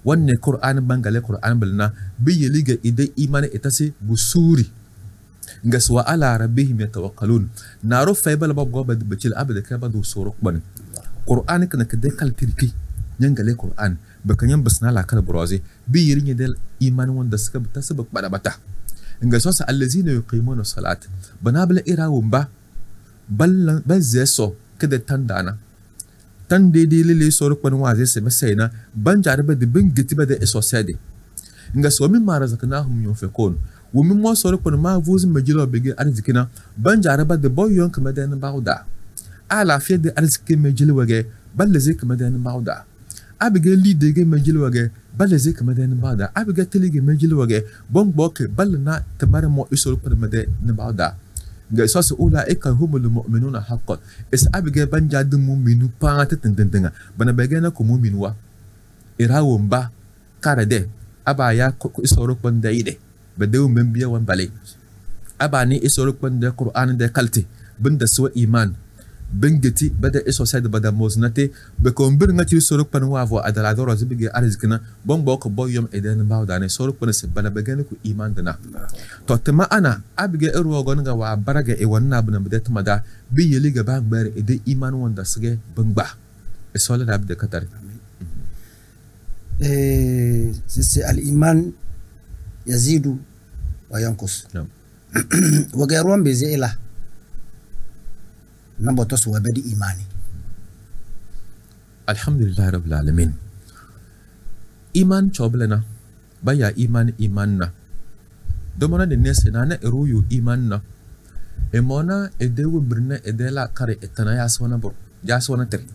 wanne qur'an bangale qur'an balna bi yeliga ide imane etase busuri ngas wa ala rabbihim yatawakkalun naro faybal bab go bad bacil abada ka badu sorok ban qur'an kana kade kal tirki nyangale qur'an bakanyam basna la kal burazi bi yirin del iman wanda suka tasabak bada bata ngas wasa allazina yuqimuna salat banabla irawum ba ballan bazzeso kada tandana tan daidai lele sorok ban waze se masaina ban jaraba de bin gitiba de esosede ngas wa min marazaknahum yunfiqun ومن ما صار كنا ما فوز مجلو بيجي أرزكنا بنجار بعد بويون كمدان بعودا على في ده أرزك مجلو وجه بلزك كمدان بعودا أبيجي لي دقي مجلو وجه بلزك كمدان بعودا أبيجي تلقي مجلو وجه بون بوك بلنا تمر ما يصير كنا مدان بعودا جالس أولئك هم المؤمنون حقا إس أبيجي بنجاد مؤمنو بانت تندندنا بنا بيجينا كمؤمنوا إراهم با كارده أبا يا يصير كنا دايده بدو من بيا وانبالي أباني إسورك بند القرآن ده كالتي بند سوى إيمان بنجتي بدأ إسو سيد بدأ موزنتي بكون برنجتي إسورك بند وافو أدل عدورة زبيجي أرزكنا بون بوك بو يوم إدان باو داني إسورك بند سبنا بغانيكو إيمان دنا توتما أنا أبيجي إروا غنغا وابرغا إيوانا بنا بدأت مدى بيليغا بانك باري إدي إيمان واندا سجي بنبا إسوال رابد كتر سيسي الإيمان يزيد وينقص وغيرهم بزيلا نبطس وبدي إيماني الحمد لله رب العالمين إيمان شوبلنا بيا إيماننا دومنا الناس نانا إرويو إيماننا إمونا إديو برنا إديلا كاري إتنا ياسوانا برو ياسوانا تري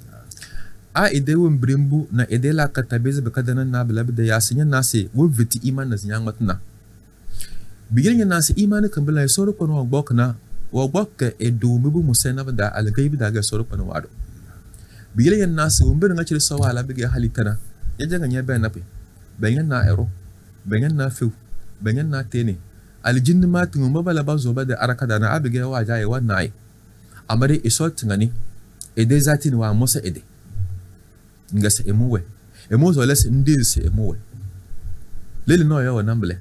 إديو بريمبو نا إديلا كتابيز بكدنا نابلا بدا ياسينيا ناسي وفيتي إيمان نزيان متنا بيجي ناس إيمان كمبلا يسورو كنا وبوكنا وبوك إدو مبو مسنا بدا على جيب داعي يسورو كنا وارو بيجي الناس ومبرنا كشري سوا على بيجي حالي تنا يجي غنيا بينا بي بينا إيرو بينا فيو بينا تاني على جن ما تنوم بلا بازو بدا أركضنا أبيجي واجاي وناي أمري إسوت غني إدي ذاتين واموسا إدي نجس إموه زولس نديس إموه ليل نويا ونامبله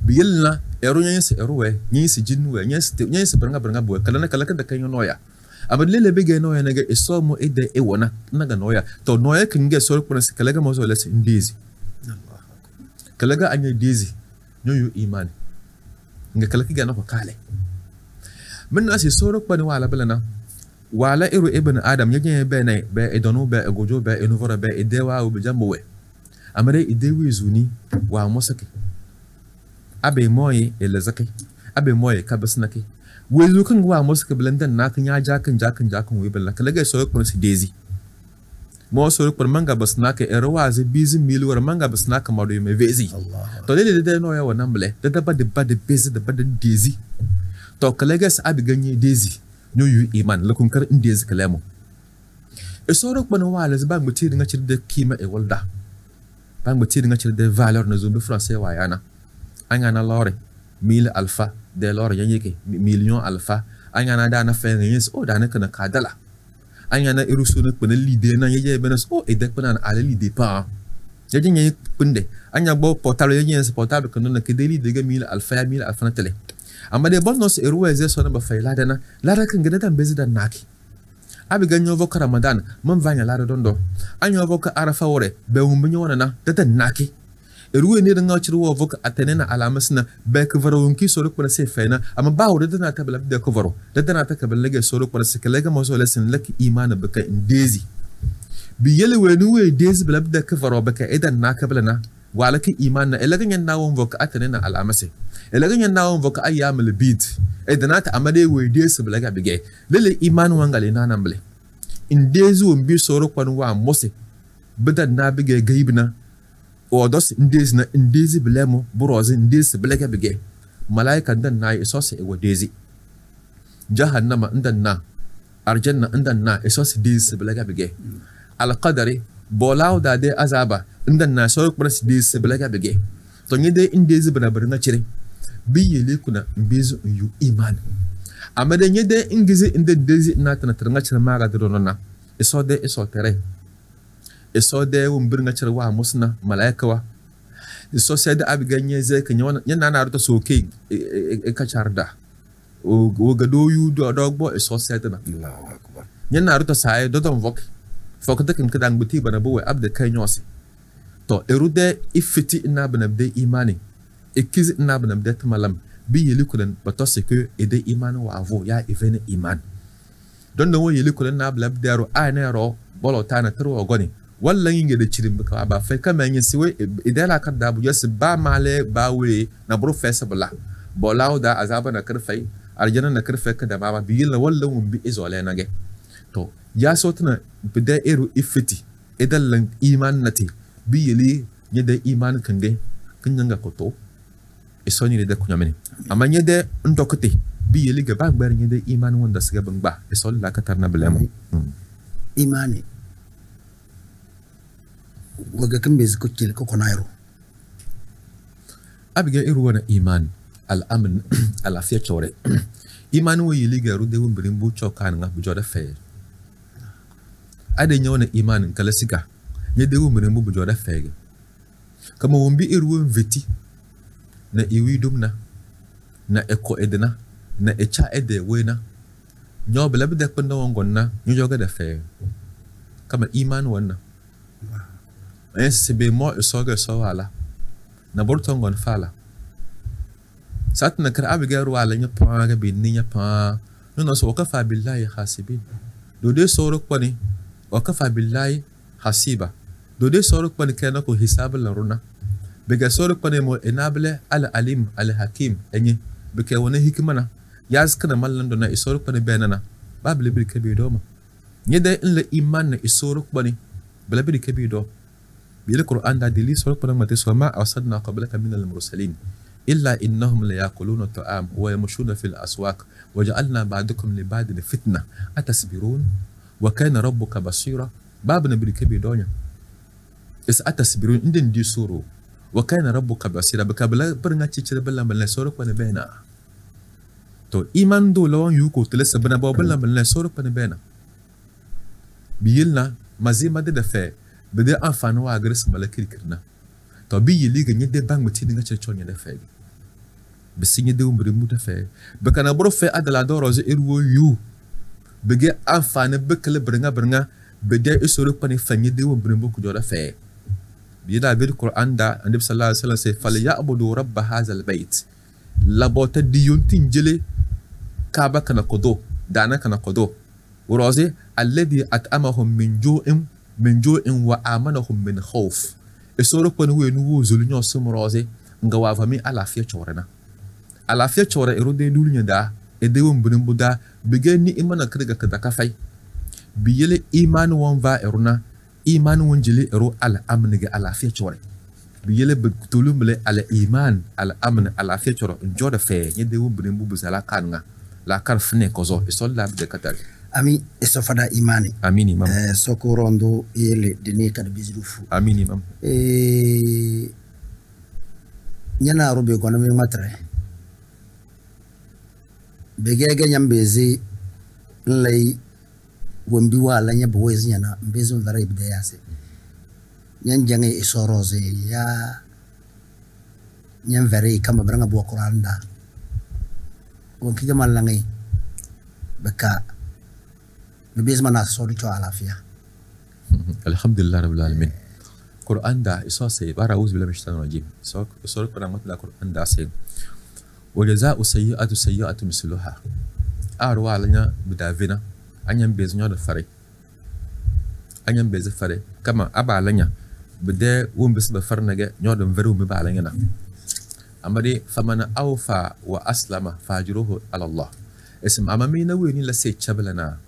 بيلنا إيرو نيس إيروه نيس جنوه نيس برنا بوه كلنا كده كينو نويا أما ليل بيجي نويا نجا إسومو إدي إيوانا نجا نويا تو نويا كنجا سورك بناس كلاجا ما زولس نديزي كلاجا أني ديزي نيو إيمان نجا كلاجا جانا بكالي من ناس سورك بنو على بلنا وعلى إيرو ابن آدم يجي بيني بإدانو بإجوجو بإنوفرا بإدوا وبجنبوه أمري إدوي زوني وعموسكي أبي موي إلا زكي أبي موي كابسنكي ويلوكن وعموسكي بلندن ناكن يا جاكن ويبلنا كلاجي سويك بنسي ديزي مو سويك برمانغا بسناكي إروازي بيزي ميلو ورمانغا بسناكي ماريو ميفيزي تولي دي نويا ونمبلي دا بادي بيزي دا بادي ديزي تو كلاجي سأبي غني ديزي نيو إيمان لكم كر إنديز كلامه الصورة بنوا على زبان بتير نشر ده كيمة إولدا بان بتير نشر ده فالور نزوم بفرنسا ويانا أنا لوري 1000 ألفا ده لوري يعني مليون ألفا أنا دانا فينيس أو دانا كنا كادلا أنا إرسونك بنلي دينا يجي بنس أو إدك بنان على لي ديبا يجي يعني بندي أنا بو بورتال يجي بورتال كنا كدلي ديجا 1000 ألفا نتلي أما ده بنص إروه زي صنع بفعل دانا لا ركن جدا بزيد الناكي أبي غنيو فوق رمضان من فاني لا ردوندو أنيو فوق عرفة وري بهم بنيوانا ده الناكي إروه نيرنا تشرو فوق أتنينا على مسنا بكفرونكي سورك ولا سيفينا أما باو ده نتقبل بدأ كفرو ده نتقبل لقى سورك ولا سكلجا موزو لسن لك إيمان بك إنديزي بيجي وينوي ديز بلا بدأ كفرو بك إذا ناكبلنا وعلىك إيماننا إلا كن يناوم فوق أتنينا على مسه إلا كن يناوم فوق أيام البيت إذا نات أمدي ويديس بلغا بيجي للي إيمان وانغالينا نمبلي إن ديزو مبي سورك وانوا موسي بدأ نابيجي غيبنا ودوس إنديزنا إنديزي بلامو بروزي إنديز بلغا بيجي ملايكا ندن ناي إسوسي إيو ديزي جهنم ندن نا أرجنة ندن نا إسوسي ديز بلغا بيجي على قدري بولاو دادي أزابا ندن نا سورك برس ديز بلغا بيجي توني دي إنديزي بنا چري بيلي كنا بيزو يو إيمان أما دي ندي إنجزي إندي ديزي ناتنا ترنغا چري ماغا دروننا إسو دي إسو تري إسو دي ومبرنغا چري واه مسنا ملايكا واه إسو سيدي أبي غنية زي كنيوانا ينانا عرطة سوكي إكا چاردا o gado yu do bo e so setna Allahu akbar. nyana ruta sai do don vok fok de kin kadang buti bana bo abde kay nyosi to erude ifiti ina bana de imani ekiz ina bana de tamalam bi yeli kulen bato se que ede imani wa avo ya evene iman don no yeli kulen na bla bdaro ana ro bolo tana tro ogoni walla yinge de chirim ka ba fe kama yin siwe idala ka da bu yes ba male ba we na bro fesa bla bolaw da azaba na karfai arjana na karfai ka da baba bi yilla walla mun bi izole na ge to ya sotna bida eru ifiti idalan iman nati bi yeli yede iman kange kinyanga koto isoni de kunyamene amma yede ndokete bi yeli ga ba gbar yede iman wanda siga bangba isol la katarna bilemu Imani. Waga kan bai zuko kil ko konairo. abiga iru wana iman al-amn al-afiya chore iman wo yeli ga ru de won birin bu chokan nga bu joda fe ade nyona iman kala siga nye de won birin bu joda fe kama won bi iru won veti na iwi dumna na eko edena na echa ede wena nyo bela bi de kwenda won gonna nyo joga da fe kama iman wanna sebe mo isoga so wala na borton gon fala satna kar abiga ruwala nya pa ga bin nya pa no so kafa billahi hasibin do de soro kwani wa kafa billahi hasiba do de soro kwani kana ko hisab la runa biga soro kwani mo enable al alim al hakim enye bika wona hikmana yas kana mallan do na isoro kwani benana babli bil kabido ma nyede in la iman na isoro kwani bala bil kabido بالقرآن ده دليل سورة ما تسوى ما أرسلنا قبلك من المرسلين إلا إنهم ليأكلون الطعام ويمشون في الأسواق وجعلنا بعضكم لبعض فتنة أتصبرون وكان ربك بصيرا بابنا بالكبير دنيا إس أتصبرون إندن دي سورو وكان ربك بصيرا بكابلا برنا تيجي بلا بلا سورة بنا تو إيمان دو لون يوكو تلسا بنا بلا بلا سورة بنا بيلنا مزي ما دفع bede afan wa agres malakir kirna to bi yili ga nyede bang mati nga checho nyede fe be sinye de umbre mu da fe be kana bro fe adala do roze irwo yu bege afan be kle bringa bede isoro pani fanye de umbre mu ku do da fe bi da bi Qur'an da andi sallallahu alaihi wasallam se fal ya'budu rabb hadha albayt la bota di yontin jele kaba kana kodo dana kana kodo roze alladhi at'amahum min jo'in wa amanahum min khawf isoro kwani we nu zulu nyo sumroze nga wa fami alafiya chorena alafiya chore erode dulunya da ede won bunin buda bige ni imana kirga kada kafai biyele iman won va eruna iman won jili eru al amn ga alafiya chore biyele betulumle al iman al amn alafiya chore njoda fe nyede won bunin bubu sala kanga la karfne kozo isolla de katal Ami esofada imani. Amin imam. Soko rondo yele deni kada bizrufu. Amin imam. Nyana robe gona me matre. Begege nyambezi nlai wombi wala nya boys nyana mbezo ndara ibde yase. Nyanjange isoroze ya nyamvere kama branga bo Qur'anda. Wonkiga malangai beka نبيز منا صوري تو علافيا الحمد لله رب العالمين قرآن دا إساسي بارا أوز بلا مشتان رجيم صوري قرآن مطلع قرآن دا سي وجزاء سيئة مثلها أروا لنا بدافنا أن ينبيز نيو دفري أن ينبيز فري كما أبا لنا بدا وم بس بفرنجة نيو دمفرو مبا لنا أما دي فمن أوفى وأسلم فاجروه على الله اسم أمامي نويني لسي تشابلنا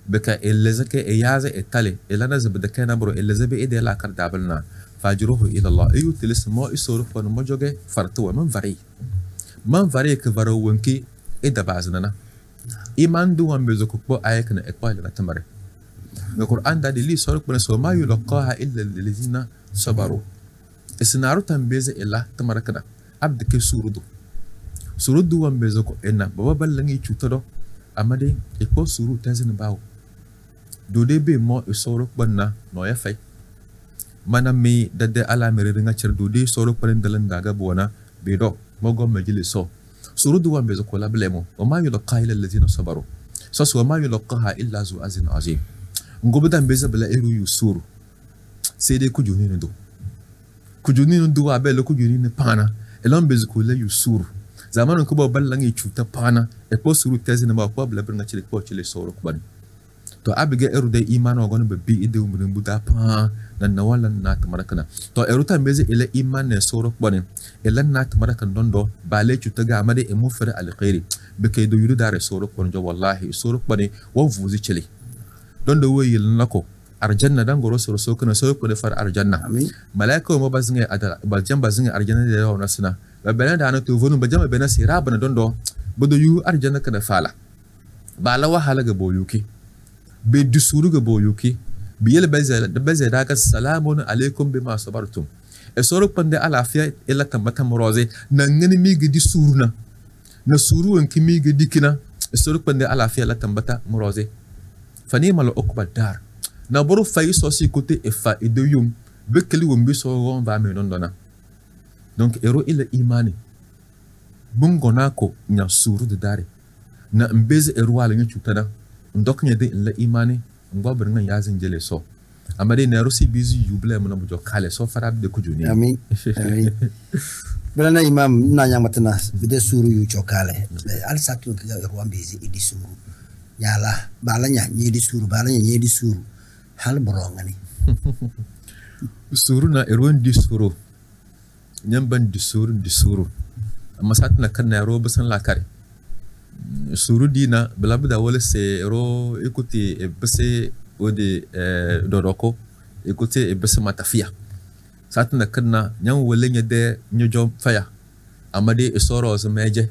بك اللزك إيازة إتالي إلا نزب دكنا برو اللزب إيدي لا كردابلنا فاجروه إلى الله أيو تلس ما يسورف ونمجوجة فرتوه من فري كفرو ونكي إيدا بعضنا إيمان دوان بزكوكبو آيكنا إقوال لنا تمري القرآن دا دي لي سورك بنسو ما يلقاها إلا الذين صبروا السنارو تنبيز إلا تمركنا عبدك سورو وان بزكو إنا بابا بلنجي چوتدو أمادي إقوال سورو تنزن باو dode be mo isoro banna no ya fay mana mi dadde ala mere nga cer dode soro paren dalan daga bona be do mo go majili so surud wan bezo ko la blemo wa ma yulqa ila alladhina sabaru so wa ma yulqaha illa zu azin azim ngobo dan bezo bla eru yusuru sai dai ku joni ndo ku joni ndo wa bela ku joni ne pana elon bezo ko la yusuru zamanin ko ballan yi cuta pana e ko suru tezi na ba ko bla birna chile ko chile soro ko bani to abige eru dai imano gon be bi ide umurin buda pa nan na wallan na tamarakana to eru ta beze ila iman ne soro ko bani elan na tamarakan dondo ba le cuta ga amade e mufra alkhairi be kay do yuru dare soro ko jo wallahi soro ko bani wo vuzi chile dondo woyil nako arjanna dan goro soro so kana so ko ne far arjanna malaika mo bazinga adala baljan bazinga arjanna de yawo nasna babana da na to vonu bajama bena sira bana dondo bodo yu arjanna kana fala ba la wahala ga boyuki be dusuru ga boyuki biyel baze da ka salamun alaikum bima sabartum e soro pande alafiya illa tambata moroze na ngani mi ga disuruna na suru wanki mi ga dikina e soro pande alafiya la tambata moroze fani mal okba dar na boru fayi so si côté e fa e de yum be kali wombi so gon va me dondona donc ero ila imani bungona ko nya suru de dare na mbeze ero wala nya chutana ndok nya de ila imani ngwa ngan yazin jele so amade na rosi bizi yuble mo na bujo kale so farab de kujuni amin amin bela na imam na nya matana bide suru yu chokale al satu ga ero ambezi idi suru yala bala nya nyedi suru bala nya nyedi suru hal borongani suru na ero ndi suru nyamban di suru amma satna kan na ro basan la kare suru dina blabda wala se ro écoutez e bese ode dodoko écoutez e bese matafia satna kan na nyam wala nya de nyojo faya amade e soro zo meje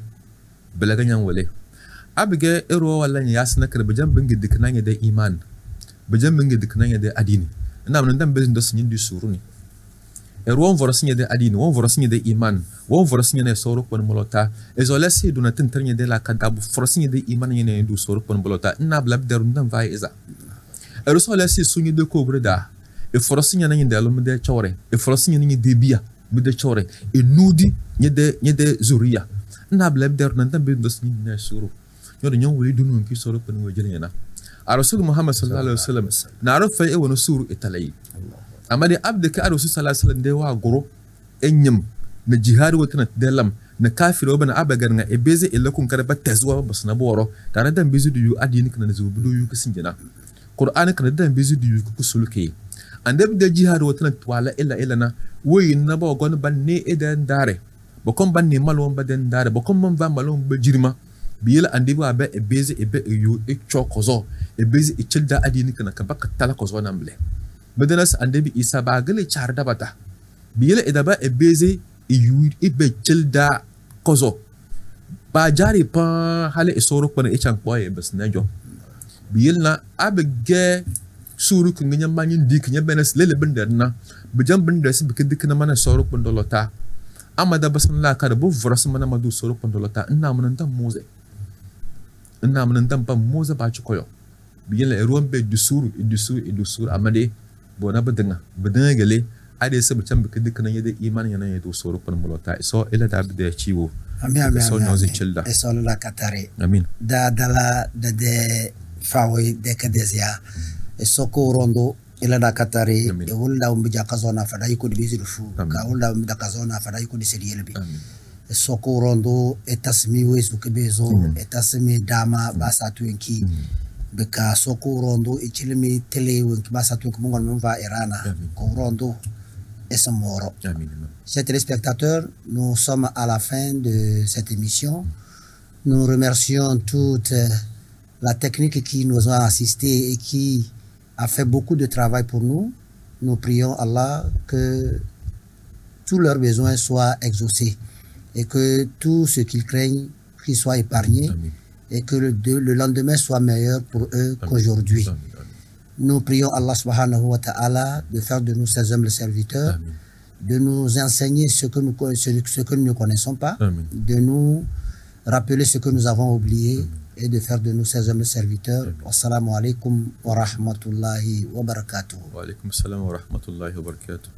belaga nyam wala abige ero wala nya yasna kare bajam bingi dikna nya de iman bajam bingi dikna nya de adini na mun dan bezin do sin di suru ni won vorasinya de adini won vorasinya de iman won vorasinya ne soro kon molota ezolesi duna tintarnya de la kadabu vorasinya de iman ne du soro kon molota na blab der ndam vai eza erosolesi sunyi de kobreda e vorasinya ne de lo de chore e vorasinya ne de bia be de chore e nudi nye de zuriya na blab der ndam be dos ni ne soro yodo nyon wuli dunu ki soro kon wo jele na rasul muhammad sallallahu alaihi wasallam na rafa e wono suru italai amade abde ka rasul sallallahu alaihi wasallam de wa goro enyim na jihad wotana delam na kafiro bana abagar nga ebeze elakun kada batazwa basna boro tare da bizu du adini kana zubu du yu kisinjina qur'an kana da bizu du yu kusuluke ande da jihad wotana twala illa na woyin na ba gon banne edan dare ba kon banne malon baden dare ba kon man va malon ba jirma biyela ande ba be ebeze ebe yu e chokozo ebeze e childa adini kana ka bakka tala kozo namble bedenas ande bi isa ba gele charda bata biyela edaba ebeze yu ibe childa kozo ba jari pa hale isoro kwana ichan kwaye bas najo biyelna abege suru kunganya manyin diknya benes lele benderna bejam bender si bikidikna mana soro kondolota amada basan la kada bu vras mana madu soro kondolota inna mananta moze inna mananta pa moze ba chikoyo biyela eruan be dusuru amade bona bedena gele ade sabu can bika dukkanin yadda imanin yanayi da soro kun mulota iso ila da abu da ya ciwo amin so nozi childa iso la katare amin da dala da de fawi de kadezia iso ko rondo ila da katare e wulla umbi jaka zona fada yiko di bizidu fu ka wulla umbi jaka zona fada yiko di sedi yelbi iso ko rondo etasmi wesu kebezo etasmi dama basatu enki bika soko rondo ichilimi tele wenki basatu enki mungon mumva irana ko rondo Moro. Chers téléspectateurs, nous sommes à la fin de cette émission. Nous remercions toute la technique qui nous a assistés et qui a fait beaucoup de travail pour nous. Nous prions Allah que tous leurs besoins soient exaucés et que tout ce qu'ils craignent qu'ils soient épargnés et que le lendemain soit meilleur pour eux qu'aujourd'hui. Nous prions Allah subhanahu wa ta'ala de faire de nous ses humbles serviteurs, de nous enseigner ce que nous ne connaissons pas, de nous rappeler ce que nous avons oublié et de faire de nous ses humbles serviteurs. Assalamu alaikum wa rahmatullahi wa barakatuh. Wa alaikum assalam wa rahmatullahi wa barakatuh.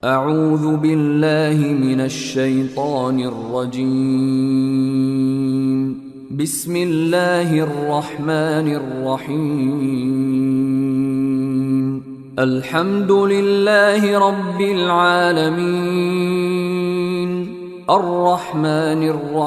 أعوذ بالله من الشيطان الرجيم بسم الله الرحمن الرحيم الحمد لله رب العالمين الرحمن الرحيم